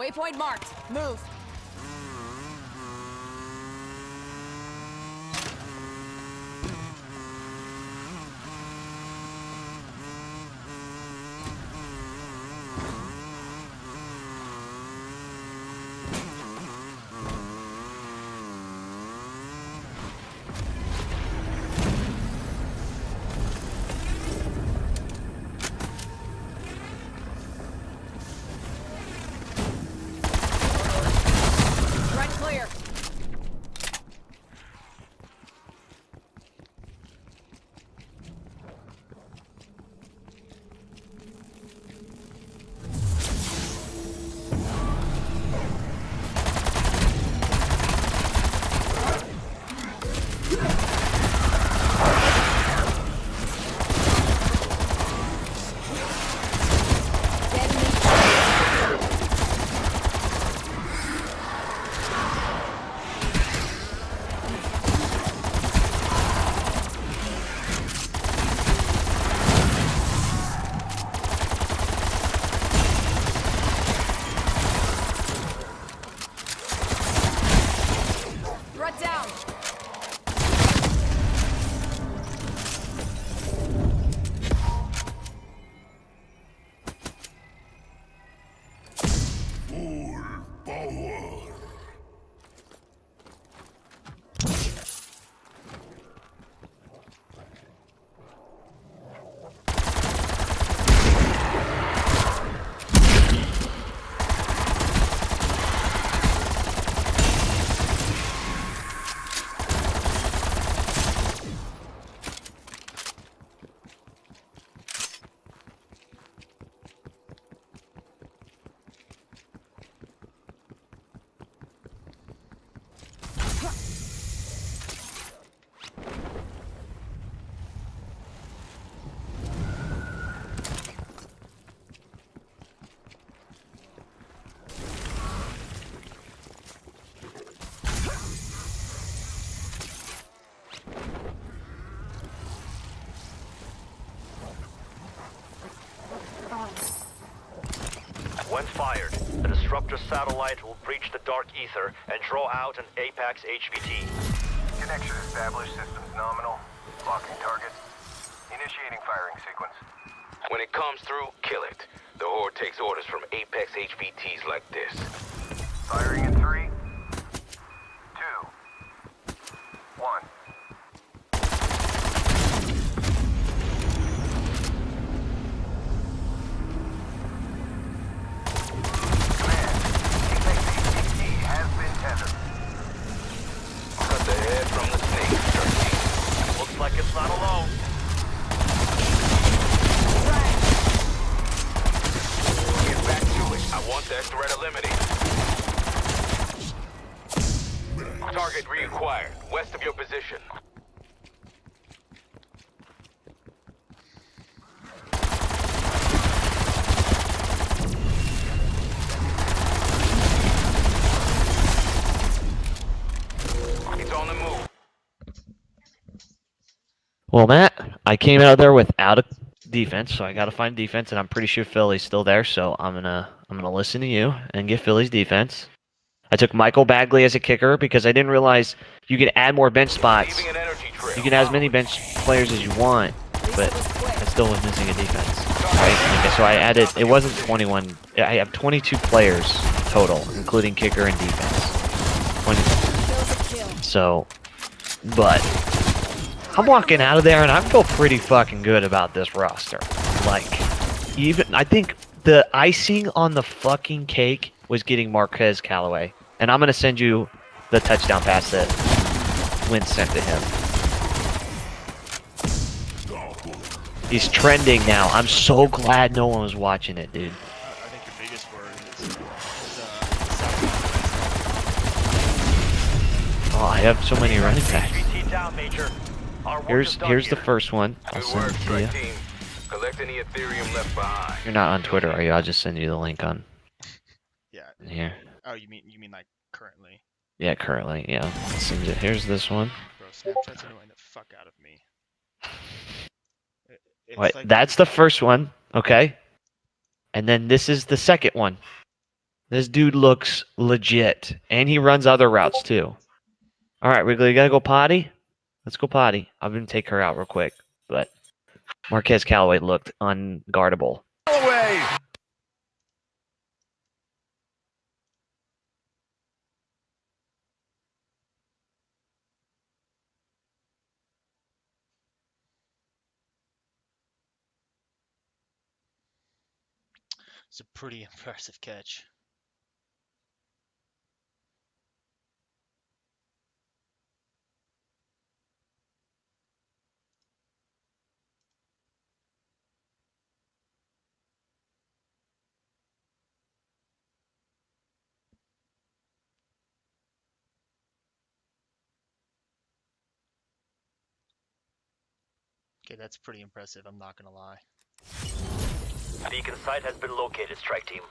Waypoint marked. Move. Right clear. Threat down. When fired, the disruptor satellite will breach the dark ether and draw out an Apex HVT. Connection established. Systems nominal. Locking target. Initiating firing sequence. When it comes through, kill it. The Horde takes orders from Apex HVTs like this. Firing in 3, 2, 1. Cut the head from the snake. Looks like it's not alone. Get back to it. I want that threat eliminated. Target reacquired. West of your position. It's on the move. Well, Matt, I came out there without a defense, so I got to find defense, and I'm pretty sure Philly's still there. So I'm gonna listen to you and get Philly's defense. I took Michael Bagley as a kicker because I didn't realize you could add more bench spots. Leaving an energy trail. You can add as many bench players as you want, but I still was missing a defense. Right? Okay, so I added. It wasn't 21. I have 22 players total, including kicker and defense. 20. So, but I'm walking out of there and I feel pretty fucking good about this roster. Like, even I think the icing on the fucking cake was getting Marquez Callaway, and I'm gonna send you the touchdown pass that Wentz sent to him. He's trending now. I'm so glad no one was watching it, dude. I think the biggest word is Oh, I have so many running backs. HVT down, Major. Our work Here's is done the here. first one. I'll Good send work, it to you. strike team. Collect any Ethereum left behind. You're not on Twitter, are you? I'll just send you the link on yeah. here. Oh, you mean like currently? Yeah, currently, yeah. I'll send it. Here's this one. Bro, Snapchat's annoying the fuck out of me. It's Wait, like that's the first one, okay? And then this is the second one. This dude looks legit. And he runs other routes too. Alright, Wrigley, you gotta go potty? Let's go potty. I'm gonna take her out real quick. But Marquez Callaway looked unguardable. It's a pretty impressive catch. Okay, that's pretty impressive, I'm not gonna lie. Beacon site has been located, strike team.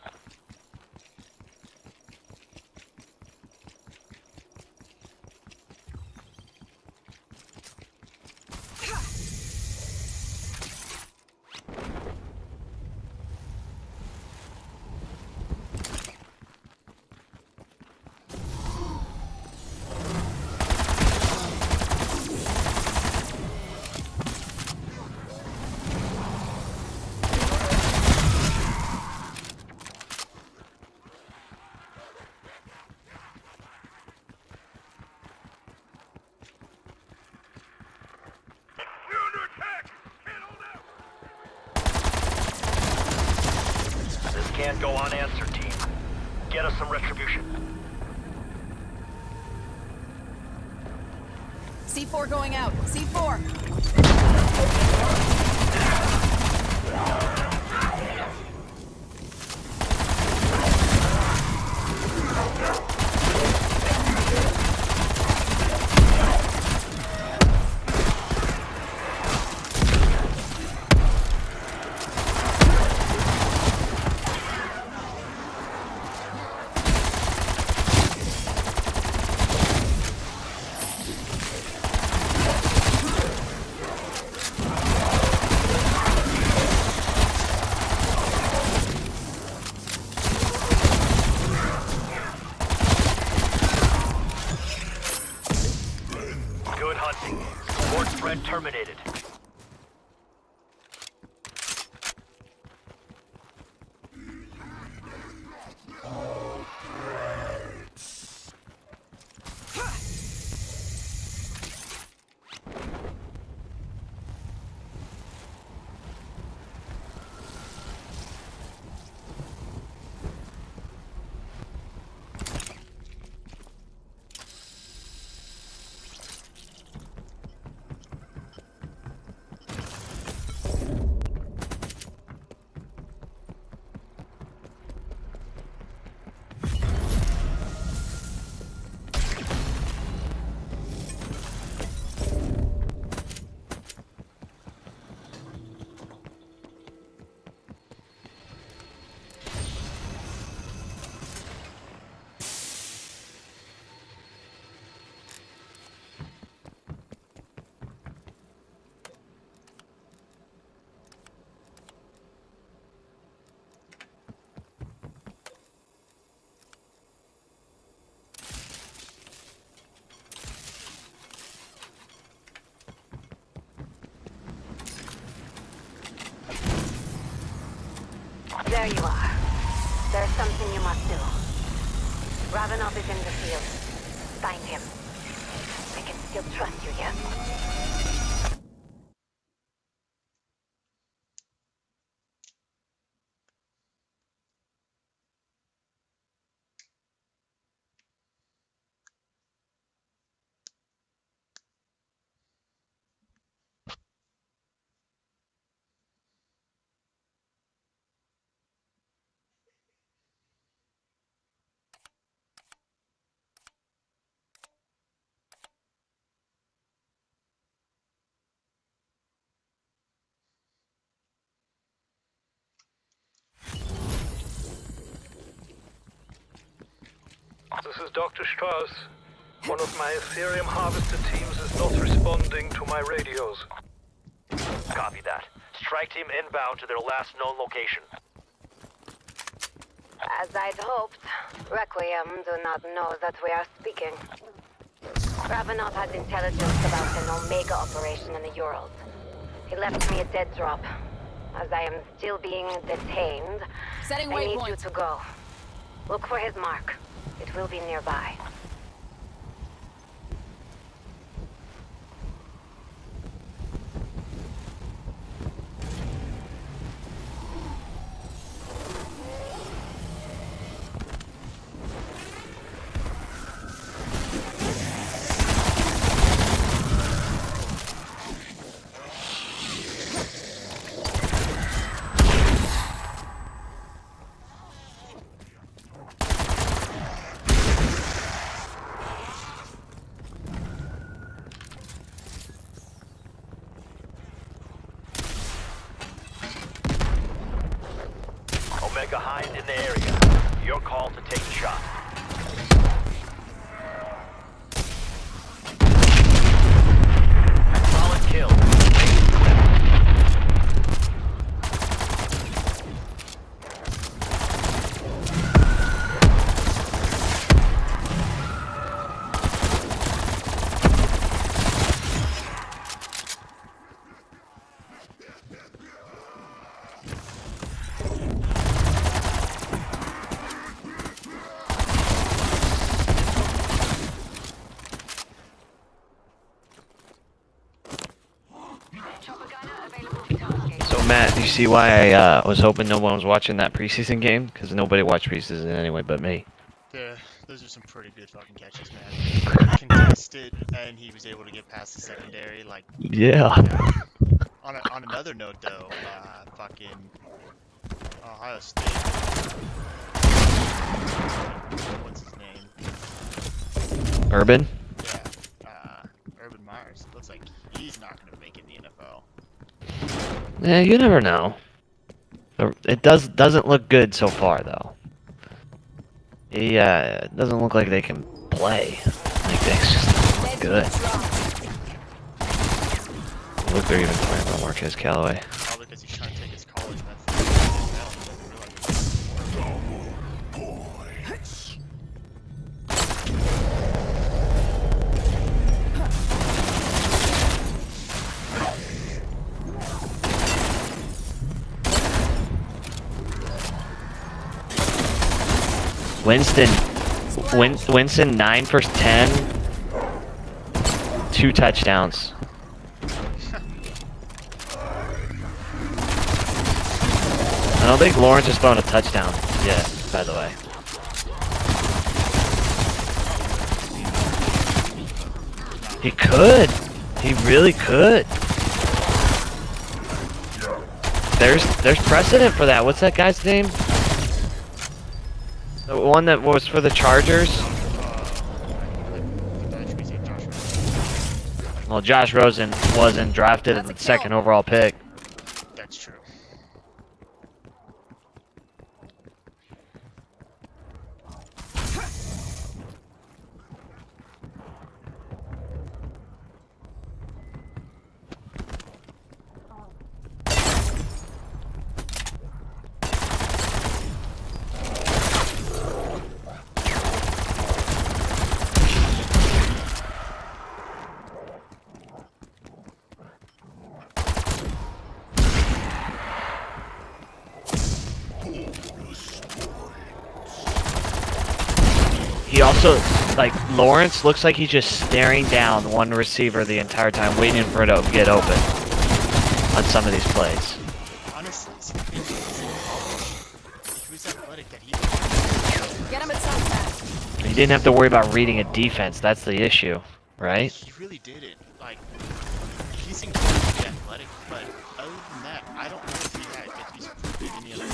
This can't go unanswered, team. Get us some retribution. C4 going out. C4. Good hunting. Support spread terminated. There you are. There's something you must do. Ravenov is in the field. Find him. I can still trust you yet. This is Dr. Strauss. One of my Ethereum harvester teams is not responding to my radios. Copy that. Strike team inbound to their last known location. As I'd hoped, Requiem do not know that we are speaking. Ravenov has intelligence about an Omega operation in the Urals. He left me a dead drop. As I am still being detained, Setting I need you waypoint. to go. Look for his mark. It will be nearby. Omega Hind in the area. Your call to take the shot. Solid kill. So Matt, do you see why I was hoping no one was watching that preseason game? Because nobody watched preseason anyway but me. Yeah, those are some pretty good fucking catches, man. Contested, and he was able to get past the secondary. Like, Yeah. on another note, though, fucking Ohio State. What's his name? Urban? Yeah, Urban Myers. Looks like he's not gonna make it in the NFL. Yeah, you never know. It doesn't look good so far though. It doesn't look like they can play. Like that's just not good. Look, they're even playing about Marquez Callaway. Probably because he's trying to take his college method. Winston 9 for 10, 2 touchdowns. I don't think Lawrence has thrown a touchdown yet, by the way. He could. He really could. There's precedent for that. What's that guy's name? The one that was for the Chargers? Well, Josh Rosen wasn't drafted as the second overall pick. That's true. He also, like, Lawrence looks like he's just staring down one receiver the entire time, waiting for it to get open on some of these plays. Honestly, he was athletic that he Get him at sunset. He didn't have to worry about reading a defense. That's the issue, right? He really did it. Like, he's incredibly athletic, but other than that, I don't know if he had if he's improved in any other.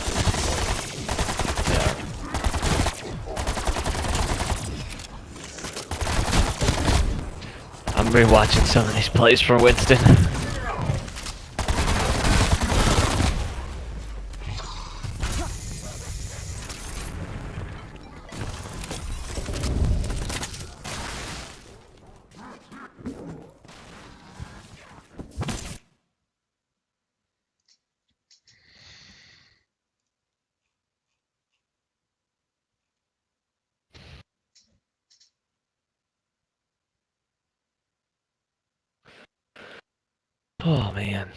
I'm rewatching some of these plays for Winston. Oh man.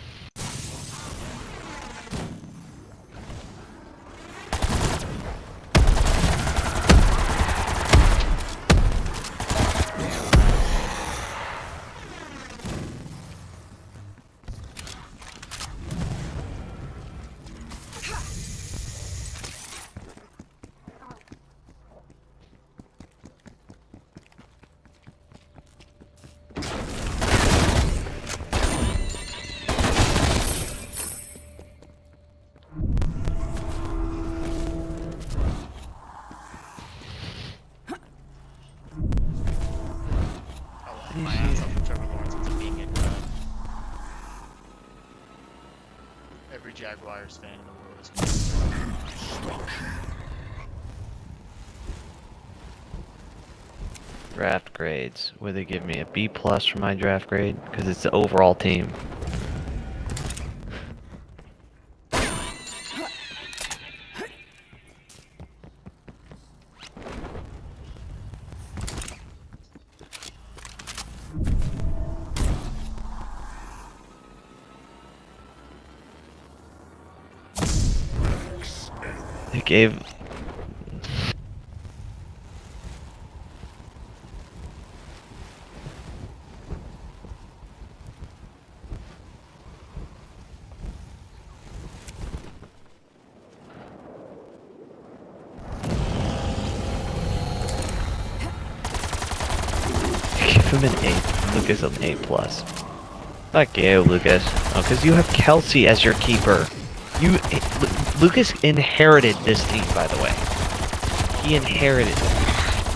I'll laugh my ass off with Trevor Lawrence ends up being in every Jaguars fan in the world is going to Draft grades. Would they give me a B plus for my draft grade? Because it's the overall team. They gave. Give him an A. Lucas an A plus. Fuck you, Lucas. Oh, because you have Kelsey as your keeper. Lucas inherited this team, by the way. He inherited it.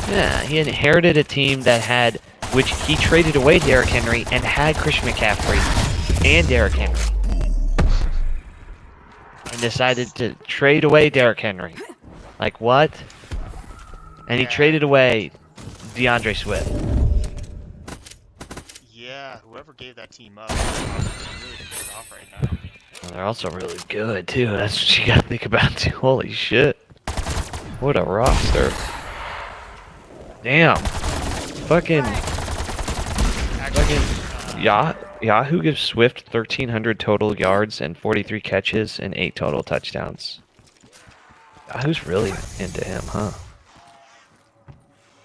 Yeah, he inherited a team that had, which he traded away Derrick Henry and had Christian McCaffrey and Derrick Henry. And decided to trade away Derrick Henry. Like what? And he traded away DeAndre Swift. Yeah, whoever gave that team up is really pissed off right now. Well, they're also really good too. That's what you gotta think about too. Holy shit. What a roster. Damn. Fucking Yahoo gives Swift 1,300 total yards and 43 catches and 8 total touchdowns. Yahoo's really into him, huh?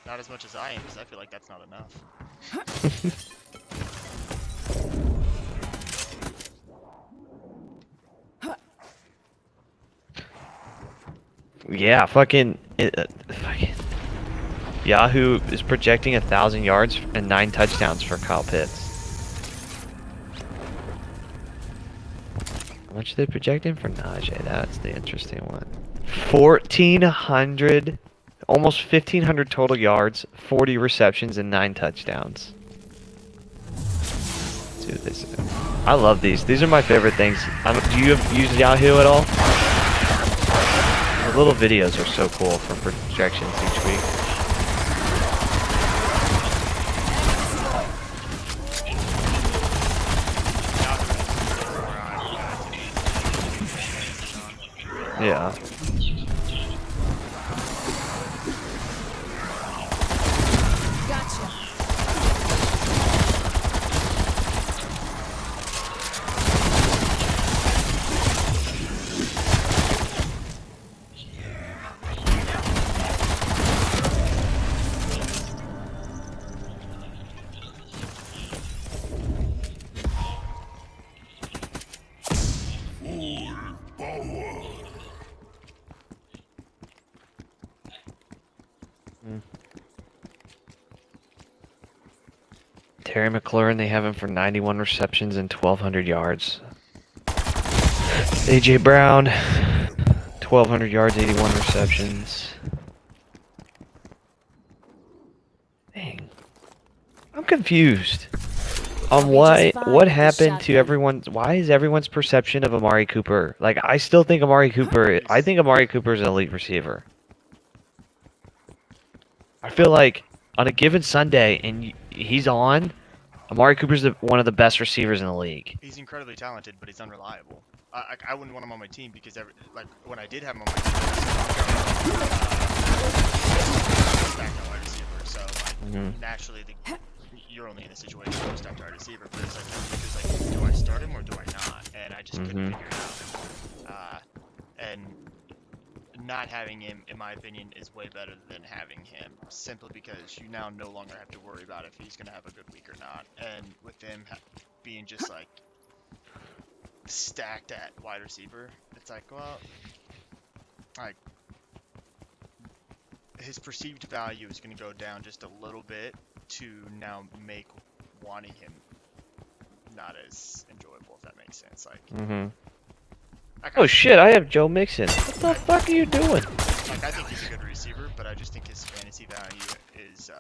Not as much as I am, because I feel like that's not enough. Yeah, fucking Yahoo is projecting 1,000 yards and 9 touchdowns for Kyle Pitts. How much are they projecting for Najee? That's the interesting one. 1,400, almost 1,500 total yards, 40 receptions, and 9 touchdowns. Let's see what they say. I love these. These are my favorite things. Do you have used Yahoo at all? The little videos are so cool for projections each week. Yeah. Gotcha. Terry McLaurin, they have him for 91 receptions and 1,200 yards. AJ Brown, 1,200 yards, 81 receptions. Dang. I'm confused on what happened to everyone's. Why is everyone's perception of Amari Cooper? Like, I still think Amari Cooper. I think Amari Cooper is an elite receiver. I feel like on a given Sunday and he's on, Amari Cooper's one of the best receivers in the league. He's incredibly talented, but he's unreliable. I wouldn't want him on my team because when I did have him on my team, back wide receiver. So naturally, you're only in a situation where you start to receiver, but it's like, do I start him or do I not? And I just couldn't figure it out. And not having him, in my opinion, is way better than having him, simply because you now no longer have to worry about if he's going to have a good week or not. And with him being just like stacked at wide receiver, it's like, well, like his perceived value is going to go down just a little bit to now make wanting him not as enjoyable, if that makes sense. Like, Oh shit! I have Joe Mixon. What the fuck are you doing? Like, I think he's a good receiver, but I just think his fantasy value is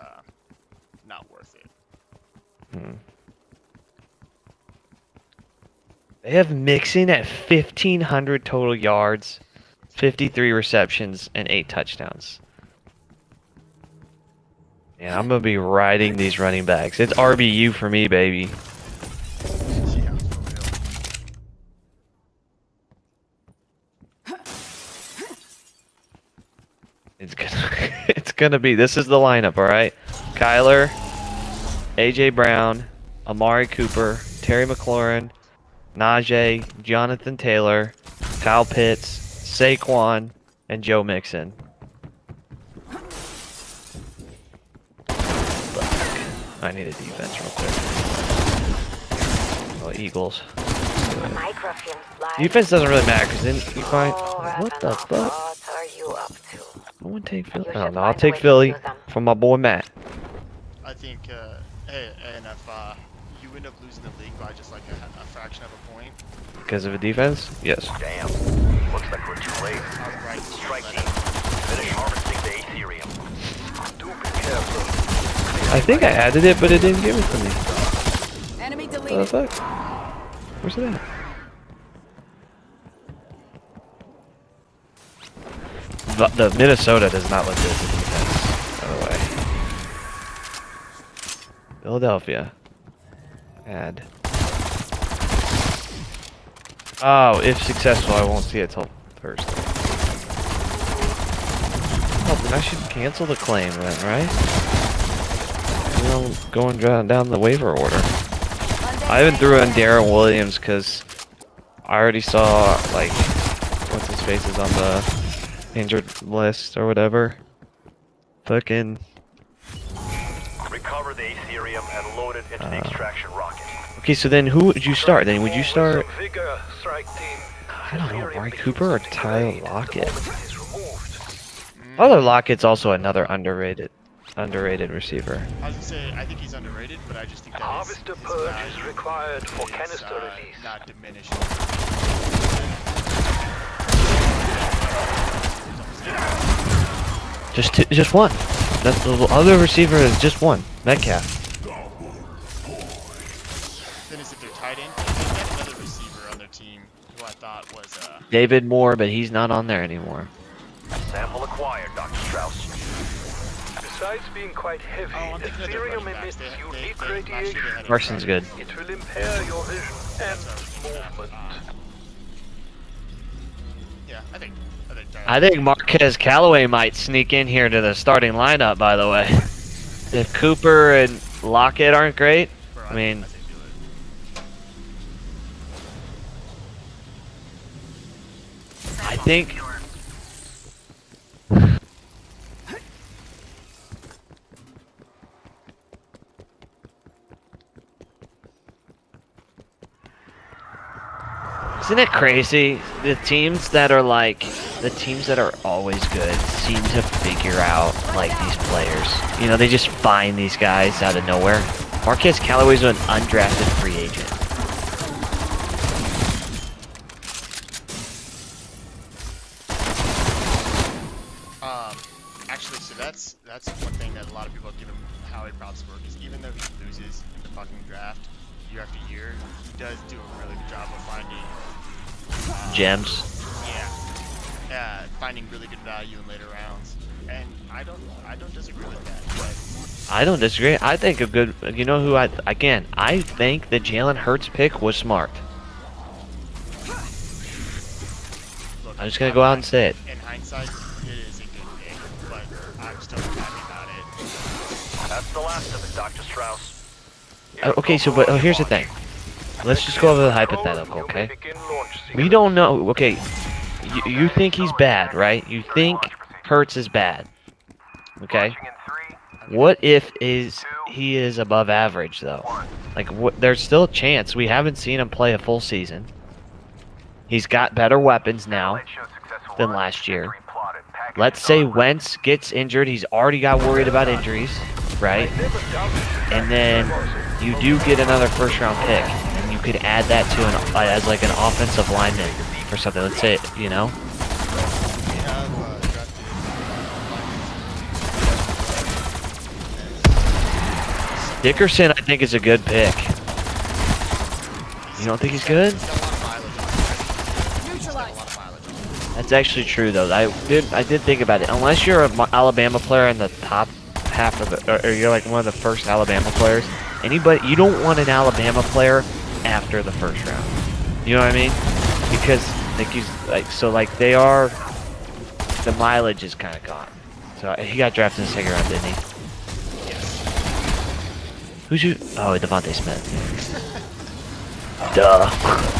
not worth it. They have Mixon at 1,500 total yards, 53 receptions, and 8 touchdowns. Yeah, I'm gonna be riding these running backs. It's RBU for me, baby. Yeah, for real. It's gonna be. This is the lineup, all right. Kyler, AJ Brown, Amari Cooper, Terry McLaurin, Najee, Jonathan Taylor, Kyle Pitts, Saquon, and Joe Mixon. I need a defense real quick. Oh, Eagles. Defense doesn't really matter because then you find. What the fuck? What are you up to? I want to take Philly. Oh, no, I'll take Philly from my boy Matt. I think, hey, and if you end up losing the league by just like a fraction of a point. Because of a defense? Yes. Damn. Looks like we're too late. Right, Strike team. Finish harvesting the Aetherium. Do be careful. I think I added it, but it didn't give it to me. Enemy What the deleted. fuck? Where's it at? The Minnesota does not look good for defense, by the way. Philadelphia. Add. Oh, if successful, I won't see it till Thursday. Oh, then I should cancel the claim then, right? You know, going down the waiver order. I even threw in Darren Williams because I already saw, like, what's his face is on the injured list or whatever. Fucking. Recover the Aetherium and load it into the extraction rocket. Okay, so then who would you start? Then would you start? Some vigor, strike team. I don't know, Amari Cooper or Tyler Lockett? It is removed. Tyler Lockett's also another underrated receiver. I was gonna say, I think he's underrated, but I just think that Harvester his purge value is required for is, canister release. not diminished. Just one. That's the other receiver is just one. Metcalf. Then is if they're tight end, they had another receiver on their team who I thought was David Moore, but he's not on there anymore. Sample acquired, Dr. Strauss. Besides being quite heavy, I'm thinking of their Ethereum running backs. emits They unique last year they had radiation. a Carson's good. It will impair your vision and movement. Yeah, I think I think Marquez Callaway might sneak in here to the starting lineup, by the way. If Cooper and Lockett aren't great, I mean, I think. Isn't it crazy? The teams that are always good seem to figure out, like, these players. You know, they just find these guys out of nowhere. Marquez Callaway's an undrafted free agent. Actually, so that's one thing that a lot of people give him Howie props for, because even though he loses in the fucking draft year after year, he does do a really good job of finding Gems. yeah, finding really good value in later rounds, and I don't disagree with that. But I don't disagree. I think a good, you know who I think the Jalen Hurts pick was smart. look, I'm just gonna go out and say it. in hindsight, it is a good pick, but I'm still happy about it. That's the last of it, Dr. Strauss. Okay, so but here's the thing. Let's just go over the hypothetical, okay? We don't know. Okay, you think he's bad, right? You think Hurts is bad, okay? What if he is above average though? Like, there's still a chance. We haven't seen him play a full season. He's got better weapons now than last year. Let's say Wentz gets injured. He's already got worried about injuries, right? And then you do get another first-round pick, and you could add that to as like an offensive lineman or something. Let's say, you know. We have drafted Dickerson, I think, is a good pick. You don't think he's good? He's got a lot of mileage on him. He's got a lot of mileage on him. That's actually true, though. I did think about it. Unless you're an Alabama player in the top half of it, or you're like one of the first Alabama players, you don't want an Alabama player after the first round. You know what I mean? Because the mileage is kind of gone. So he got drafted in the second round, didn't he? Yes. Who's you? Oh, Devontae Smith. Duh.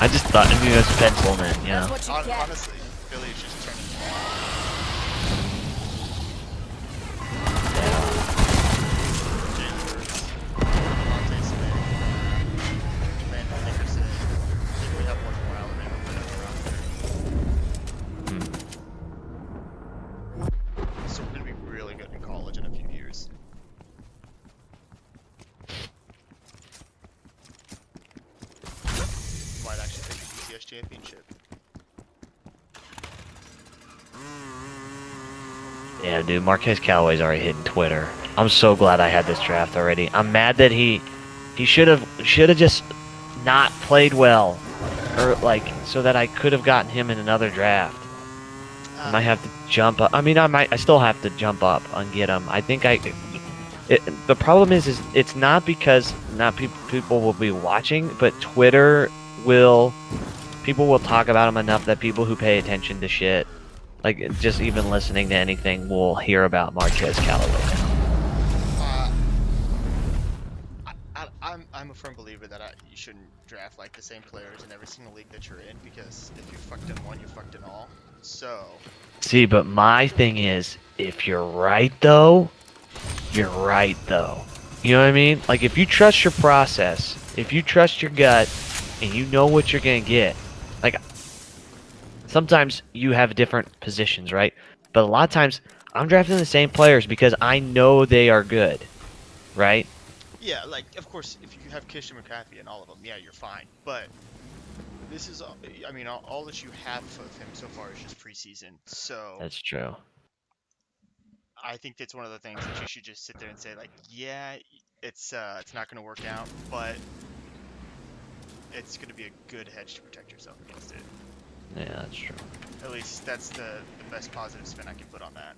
I just thought it was pencilman, you know. That's what you get. Honestly, Philly is just turning. Jalen Hurts, Devontae Smith, Landon Dickerson. I think we have one more Alabama player around there. So we're gonna be really good in college in a few years. Might actually take the BCS championship. Yeah, dude, Marquez Callaway's already hitting Twitter. I'm so glad I had this draft already. I'm mad that he should have just not played well, or like so that I could have gotten him in another draft. I might have to jump up. I mean, I still have to jump up and get him. I think the problem is it's not because people will be watching, but people will talk about him enough that people who pay attention to shit, like just even listening to anything, will hear about Marquez Callaway. I'm a firm believer that you shouldn't draft like the same players in every single league that you're in, because if you're fucked in one, you're fucked in all. So. See, but my thing is, if you're right though, you're right though. You know what I mean? Like, if you trust your process, if you trust your gut, and you know what you're gonna get, like, sometimes you have different positions, right? But a lot of times, I'm drafting the same players because I know they are good, right? Yeah, like, of course, if you have Christian McCaffrey and all of them, yeah, you're fine. But this is, I mean, all that you have of him so far is just preseason. So That's true. I think that's one of the things that you should just sit there and say, like, yeah, it's not going to work out, but it's going to be a good hedge to protect yourself against it. Yeah, that's true. At least that's the best positive spin I can put on that.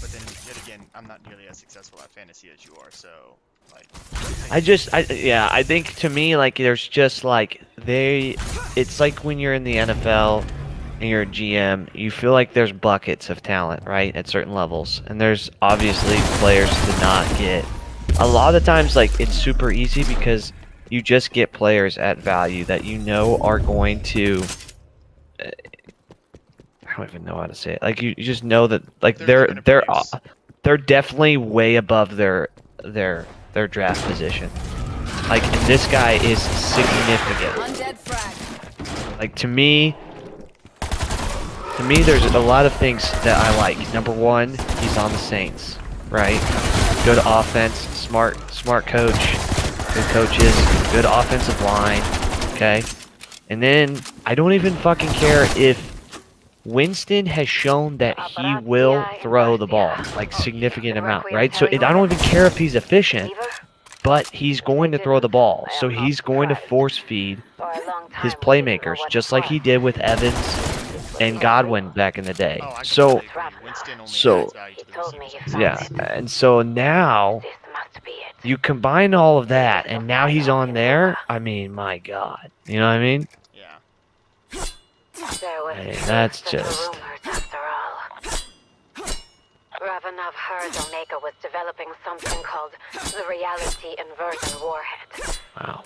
But then, yet again, I'm not nearly as successful at fantasy as you are, so, like... I think to me, like, there's just, like, it's like when you're in the NFL and you're a GM, you feel like there's buckets of talent, right, at certain levels, and there's obviously players to not get. A lot of the times, like, it's super easy because you just get players at value that you know are going to... I don't even know how to say it. Like, you just know that, like, they're definitely way above their draft position. Like, and this guy is significant. Undead frag. Like, to me, there's a lot of things that I like. Number one, he's on the Saints, right? Good offense, smart coach, good coaches, good offensive line, okay? And then I don't even fucking care if Winston has shown that he will throw the ball, like, significant amount, right? So I don't even care if he's efficient, but he's going to throw the ball. So he's going to force feed his playmakers, just like he did with Evans and Godwin back in the day. Oh, So Winston only adds value to the receivers. yeah, and so now you combine all of that, and now he's on there. I mean, my God, you know what I mean? Yeah. Hey, that's just... After all. Ravenov heard Omega was developing something called the Reality Inversion Warhead. Wow.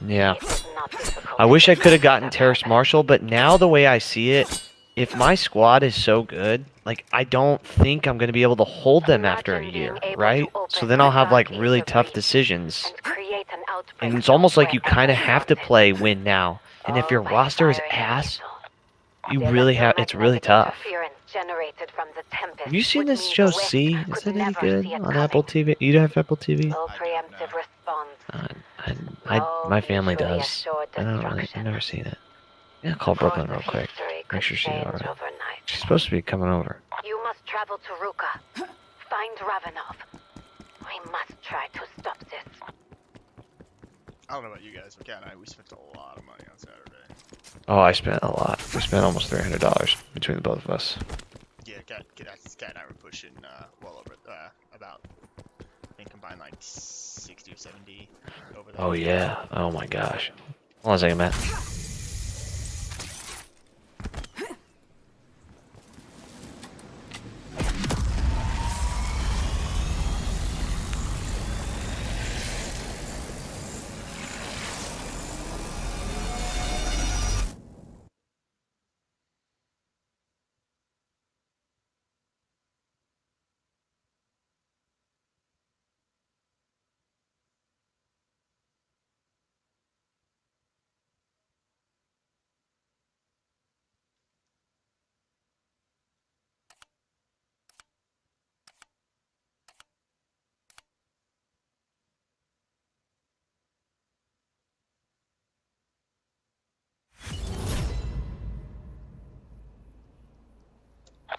Yeah. It is not difficult I wish I to could have design gotten a Terrace weapon. Marshall, but now the way I see it, if my squad is so good, like I don't think I'm going to be able to hold them after a Imagine being year, able right? to So open then a I'll have like dark really ether tough breach decisions. and create an outbreak And it's zone almost like you wherever kind of you have to want it. play win now. And if All your by roster is firing a ass, missile. you The really have it's really electromagnetic tough. interference generated from the Tempest Have you seen would this mean show the West C? Is could it any never good see it on coming. Apple TV? You don't have Apple TV? No I don't preemptive know. response. No My family mutually does. assured I don't really, I've destruction. never seen it. Yeah, call The course Brooklyn real of quick. history Make could sure she's change alright. overnight. She's supposed to be coming over. You must travel to Ruka. Find Ravenov. We must try to stop this. I don't know about you guys, but Kat and I, we spent a lot of money on Saturday. Oh, I spent a lot. We spent almost $300 between the both of us. Yeah, Kat and I were pushing well over about, I think combined like 60 or 70 over the Oh yeah. Oh my gosh. Hold on a second, Matt.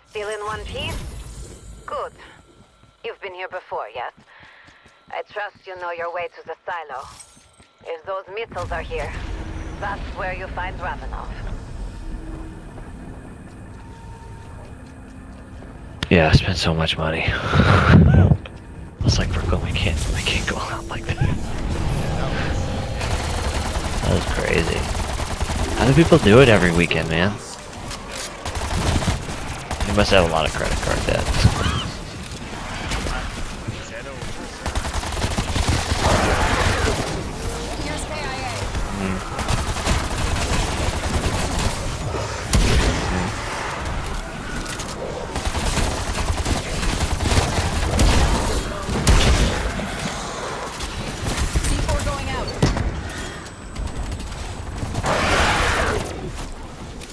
Still in one piece? Good. You've been here before, yes? I trust you know your way to the silo. If those missiles are here, that's where you find Ravenov. Yeah, I spent so much money. I was like, Brooklyn, we can't go out like that. That was crazy. How do people do it every weekend, man? You must have a lot of credit card debt. Here's KIA. C4 going out.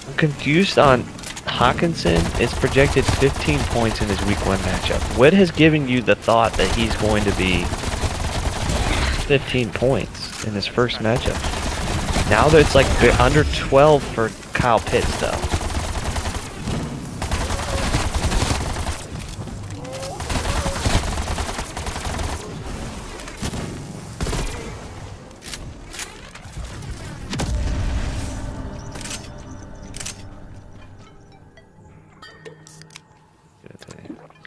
I'm confused on Hawkinson. Is projected 15 points in his week 1 matchup. What has given you the thought that he's going to be 15 points in his first matchup? Now that it's like under 12 for Kyle Pitts, though.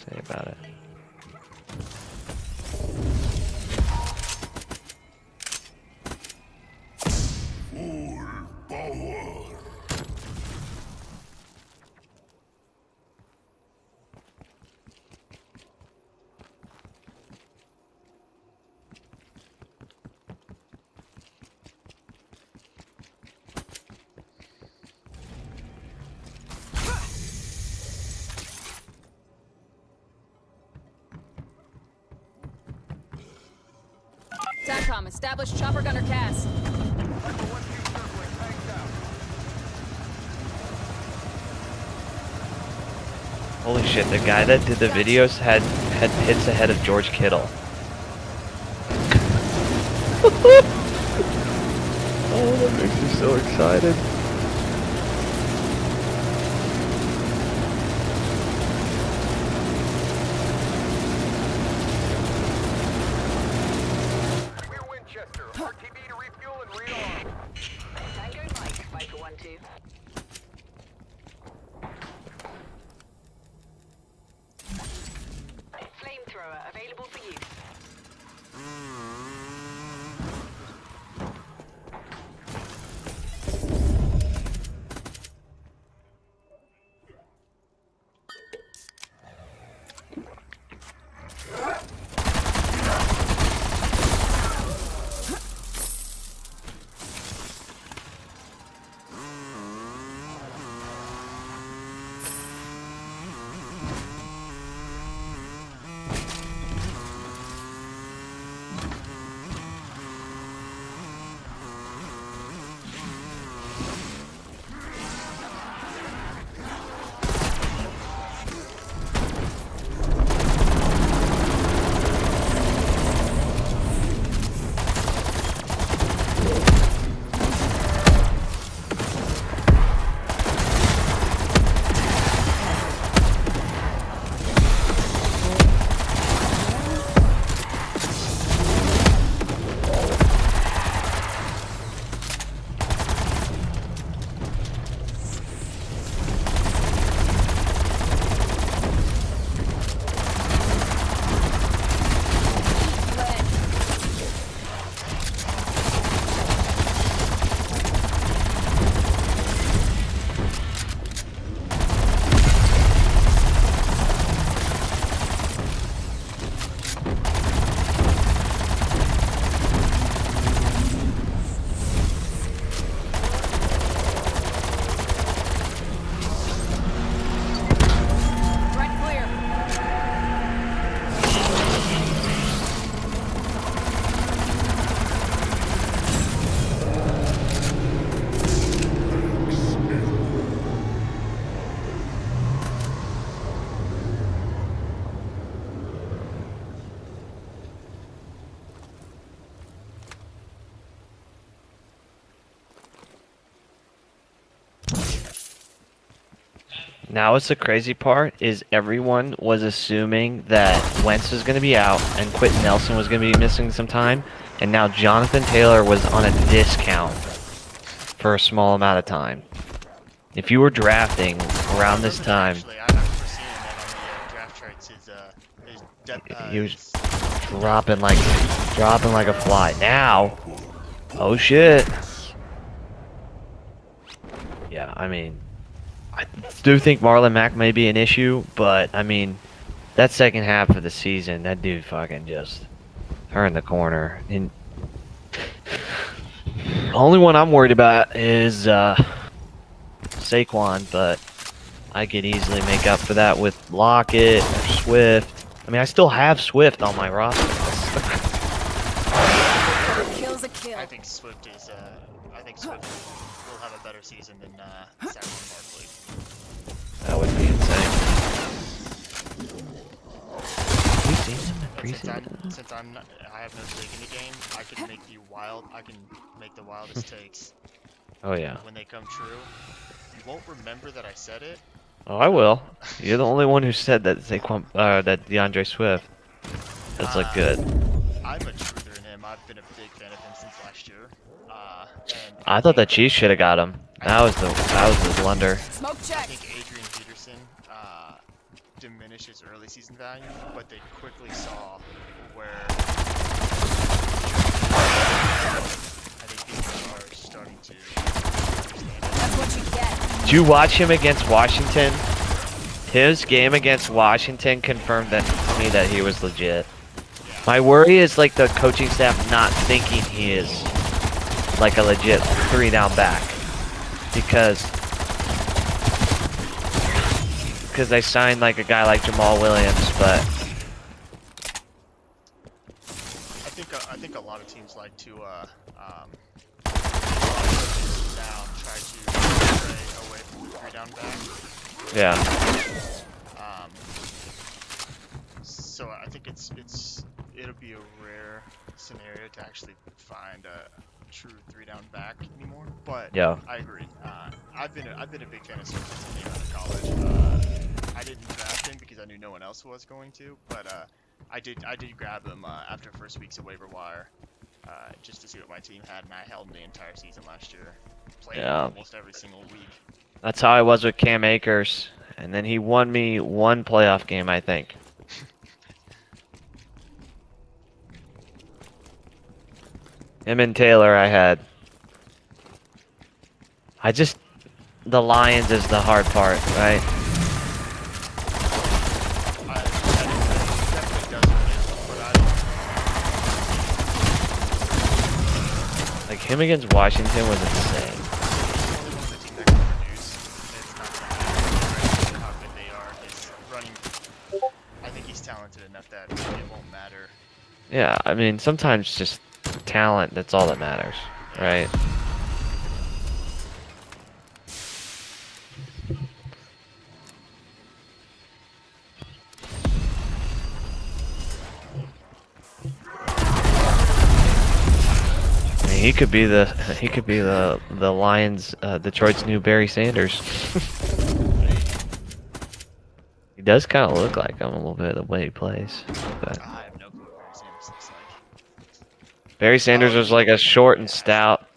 Say about it. SATCOM, established chopper gunner cast. Holy shit, the guy that did the videos had hits ahead of George Kittle. Oh, that makes me so excited. We're Winchester. RTB to refuel and rearm. Tango Mike, Viper 1-2. Flamethrower available for use. Now, what's the crazy part is everyone was assuming that Wentz was going to be out and Quentin Nelson was going to be missing some time, and now Jonathan Taylor was on a discount for a small amount of time. If you were drafting around this time, Actually, I remember seeing that on the draft charts. he was dropping like a fly. Now, oh shit. Yeah, I mean, I do think Marlon Mack may be an issue, but I mean, that second half of the season, that dude fucking just turned the corner. And the only one I'm worried about is Saquon, but I could easily make up for that with Lockett or Swift. I mean, I still have Swift on my roster. Kill's a kill. I think Swift is. I think Swift will have a better season than Saquon Barkley. That would be insane. Have you seen him in preseason? Since I have no stake in the game, I can make the wildest takes. Oh yeah. When they come true, you won't remember that I said it. Oh, I will. You're the only one who said that Saquon, that DeAndre Swift. That's look good. I'm a truther in him. I've been a big fan of him since last year. And I thought the Chiefs should have got him. That was the blunder. Smoke I check. think Adrian Peterson diminished his early season value, but they quickly saw where I think people are starting to understand it. That's what you get. Did you watch him against Washington? His game against Washington confirmed that to me that he was legit. My worry is like the coaching staff not thinking he is like a legit 3-down back because they signed like a guy like Jamal Williams, but I think a lot of teams like to down try to stray away from the 3-down back. yeah. So I think it'll be a rare scenario to actually find a true 3-down back anymore. But Yeah. I agree. I've been a big fan of Swift since he came out of college. I didn't draft him because I knew no one else was going to, but I did grab him after first weeks of waiver wire just to see what my team had, and I held him the entire season last year. Played him almost every single week. That's how I was with Cam Akers, and then he won me one playoff game, I think. Him and Taylor I had. The Lions is the hard part, right? Definitely does win, but I don't. Like him against Washington was insane. Only one of the teams that can produce. It's not that how good they are. It's running. I think he's talented enough that it won't matter. Yeah, I mean sometimes just talent, that's all that matters, right? I mean, he could be the Lions, Detroit's new Barry Sanders. He does kind of look like him a little bit the way he plays, but I have no clue what Barry Sanders looks like. Barry Sanders was like a short and stout,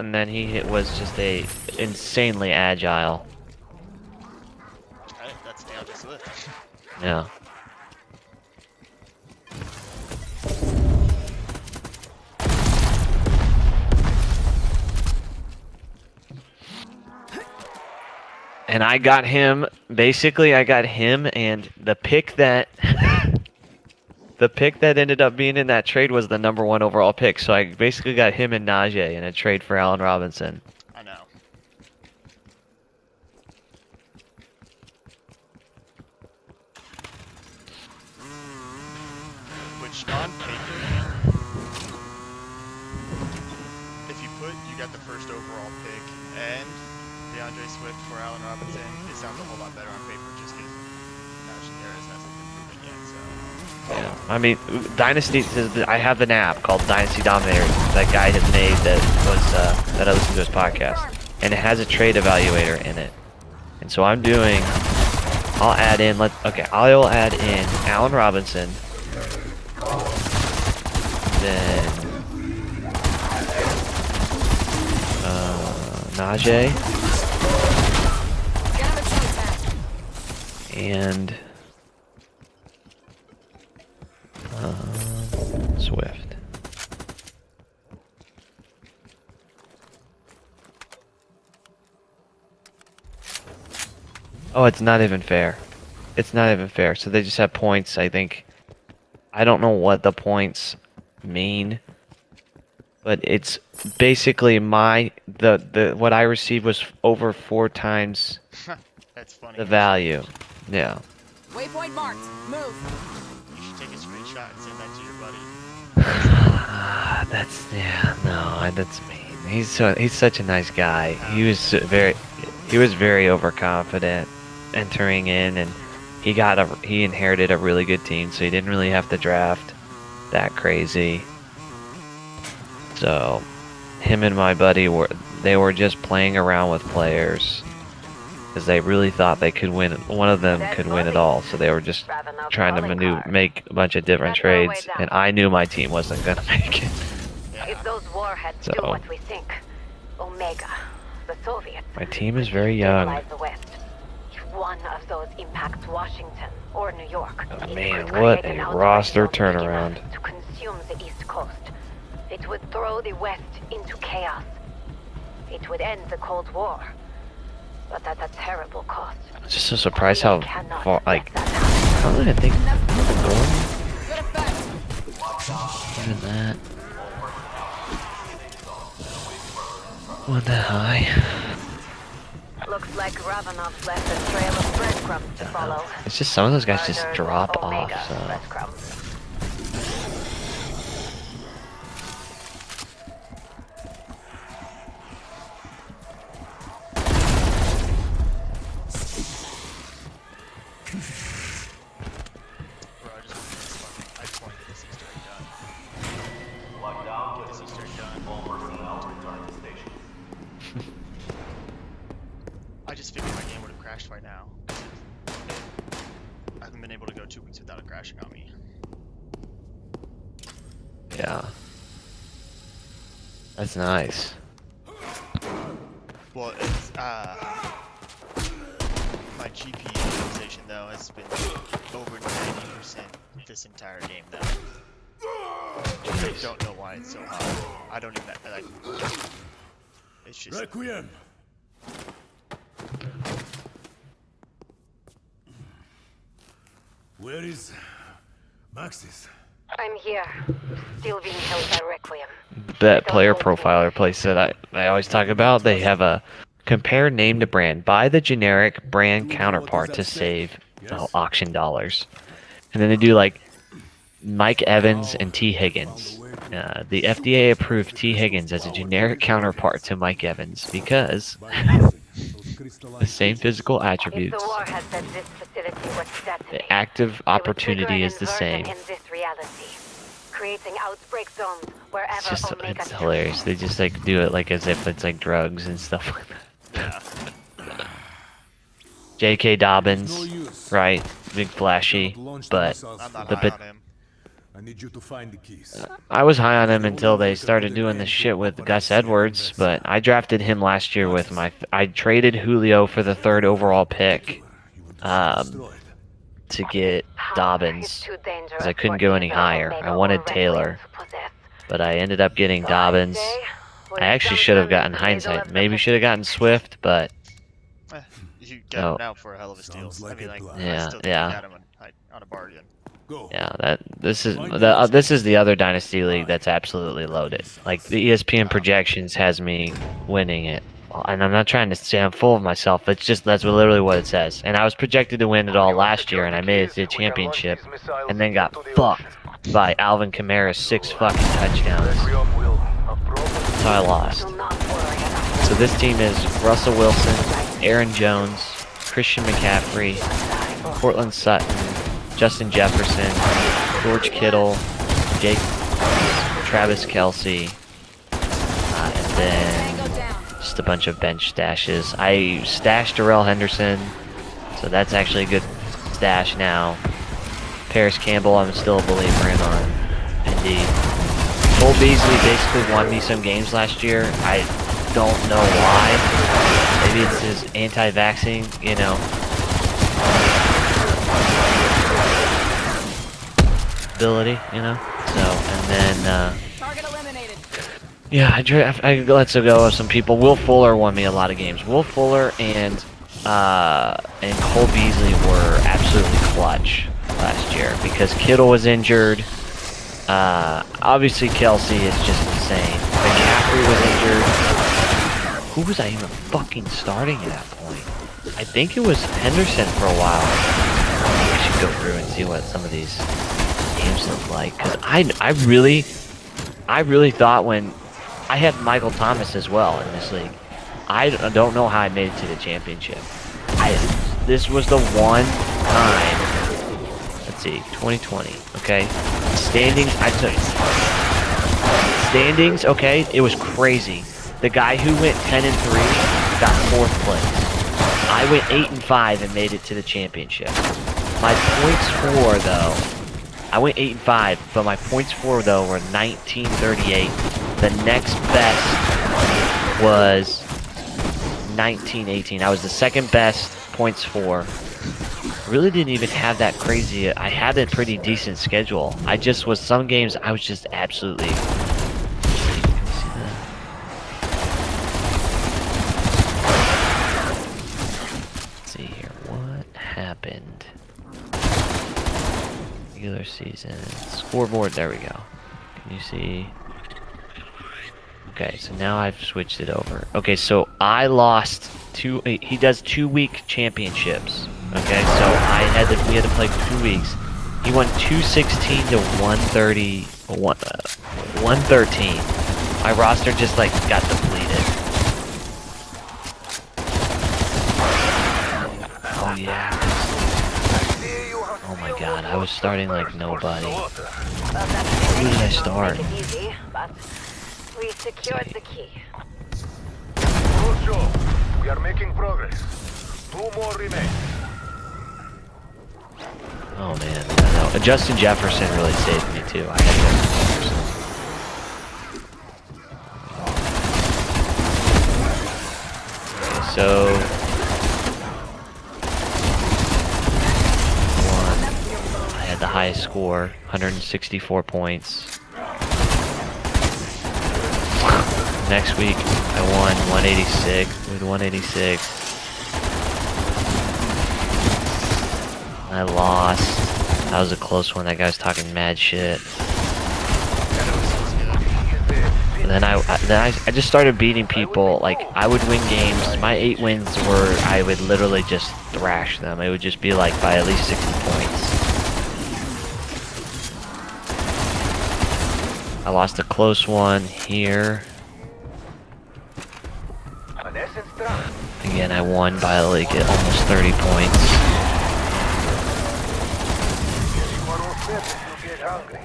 and then he was just a insanely agile. Right? That's DeAndre Swift. Yeah. And I got him, basically I got him and the pick that the pick that ended up being in that trade was the #1 overall pick. So I basically got him and Najee in a trade for Allen Robinson. I know. Which on paper, if you got the first overall pick and DeAndre Swift for Allen Robinson, it sounds a whole lot better on paper just because Najee Harris hasn't been proven yet. So Yeah. I mean, Dynasty. I have an app called Dynasty Dominator that guy had made that was that I listened to his podcast, and it has a trade evaluator in it. And And so I'm doing. I'll add in. I'll add in Allen Robinson. Then Najee. And Swift. Oh, it's not even fair. It's not even fair. So they just have points, I think. I don't know what the points mean, but it's basically what I received was over 4 times That's funny. the value. Yeah. Waypoint marked. Move. You should take a screenshot and send that to your buddy. That's mean. He's such a nice guy. He was very overconfident entering in, and he inherited a really good team, so he didn't really have to draft that crazy. So him and my buddy were just playing around with players because they really thought they could win. One of them could win it all, so they were just trying to make a bunch of different trades, and I knew my team wasn't gonna make it. If those warheads do what we think, Omega, the Soviets, My team is very young. destabilize the West. If one of those impacts Washington or New York, Oh, it man, could what create an a outbreak roster zone big enough turnaround. to consume the East Coast. It would throw the West into chaos. It would end the Cold War, but at a terrible cost. I'm just so surprised how We cannot far, let like, that happen. how did I think Good effect. even that? What the high? Looks like Ravanov's left a trail of breadcrumbs to follow. It's just some of those guys just Murdered drop off. Omega So breadcrumbs. Bro, I just want to get this Easter egg done. Get this Easter egg done. I just figured my game would have crashed by now. I haven't been able to go 2 weeks without it crashing on me. yeah, that's nice. Well, it's, my GPU utilization though has been over 90% this entire game though. I don't know why it's so high. I don't even, like, it's just... Requiem. Where is Maxis? I'm here, still being held by Requiem. That player profiler place that I always talk about, they have a compare name to brand. Buy the generic brand counterpart to save auction dollars. And then they do like Mike Evans and T. Higgins. The FDA approved T. Higgins as a generic counterpart to Mike Evans because the same physical If attributes. the warhead that this facility was detonated, The active opportunity is the same. in this reality, creating outbreak zones wherever It's just, Omega it's hilarious. They just like do it like as if it's like drugs and stuff like that. Yeah. J.K. Dobbins, right? Big flashy, but I'm not The high bit- on him. I need you to find the keys. I was high on him until they started doing this shit with Gus Edwards, but I drafted him last year with I traded Julio for the 3rd overall pick to get Dobbins because I couldn't go any higher. I wanted Taylor, but I ended up getting Dobbins. I actually should have gotten hindsight. Maybe should have gotten Swift, but You got him now for a hell of a steal. Sounds like I mean, a like, plan. I Yeah, still think yeah. you got him on a bargain. Go. yeah, this is the other Dynasty League that's absolutely loaded. Like the ESPN projections has me winning it, and I'm not trying to say I'm full of myself. It's just that's literally what it says. And I was projected to win it all last year, and I made it to the championship, and then got fucked by Alvin Kamara's 6 fucking touchdowns. So I lost. Do not worry about So this team is Russell Wilson, Aaron Jones, Christian McCaffrey, Cortland Sutton, Justin Jefferson, George Kittle, Travis Kelce, and then just a bunch of bench stashes. I stashed Darrell Henderson, so that's actually a good stash now. Paris Campbell, I'm still a believer in on Indeed. Cole Beasley basically won me some games last year. I don't know why. Maybe it's his anti-vaxxing, you know. Ability, you know. So, and then Target eliminated. yeah, I let go of some people. Will Fuller won me a lot of games. Will Fuller and Cole Beasley were absolutely clutch last year because Kittle was injured. Obviously Kelsey is just insane. McCaffrey was injured. Who was I even fucking starting at that point? I think it was Henderson for a while. I should go through and see what some of these games look like, because I really thought when I had Michael Thomas as well in this league. I don't know how I made it to the championship. This was the one time. Let's see, 2020. Okay, standings. I took standings. Okay, it was crazy. The guy who went 10-3 got 4th place. I went 8-5 and made it to the championship. My points for though. I went 8-5, but my points for though were 1938. The next best was 1918. I was the second best points for. Really didn't even have that crazy. I had a pretty decent schedule. I just was some games I was just absolutely. Let's see here. What happened? Regular season scoreboard. There we go. Can you see? Okay, so now I've switched it over. Okay, so I lost two. He does 2-week championships. Okay, so we had to play 2 weeks. He won 216 to 130, 113. My roster just like got depleted. Oh yeah. Oh my god, I was starting like nobody. Who did I start? We secured the key. We are making progress. 2 more remain. Oh man, I know. Justin Jefferson really saved me too. I had Justin Jefferson. Okay, so I had the highest score, 164 points. Next week, I won 186 with 186. I lost. That was a close one. That guy was talking mad shit. And then I just started beating people. Like I would win games. My 8 wins were I would literally just thrash them. It would just be like by at least 60 points. I lost a close one here. Again, I won by like almost 30 points.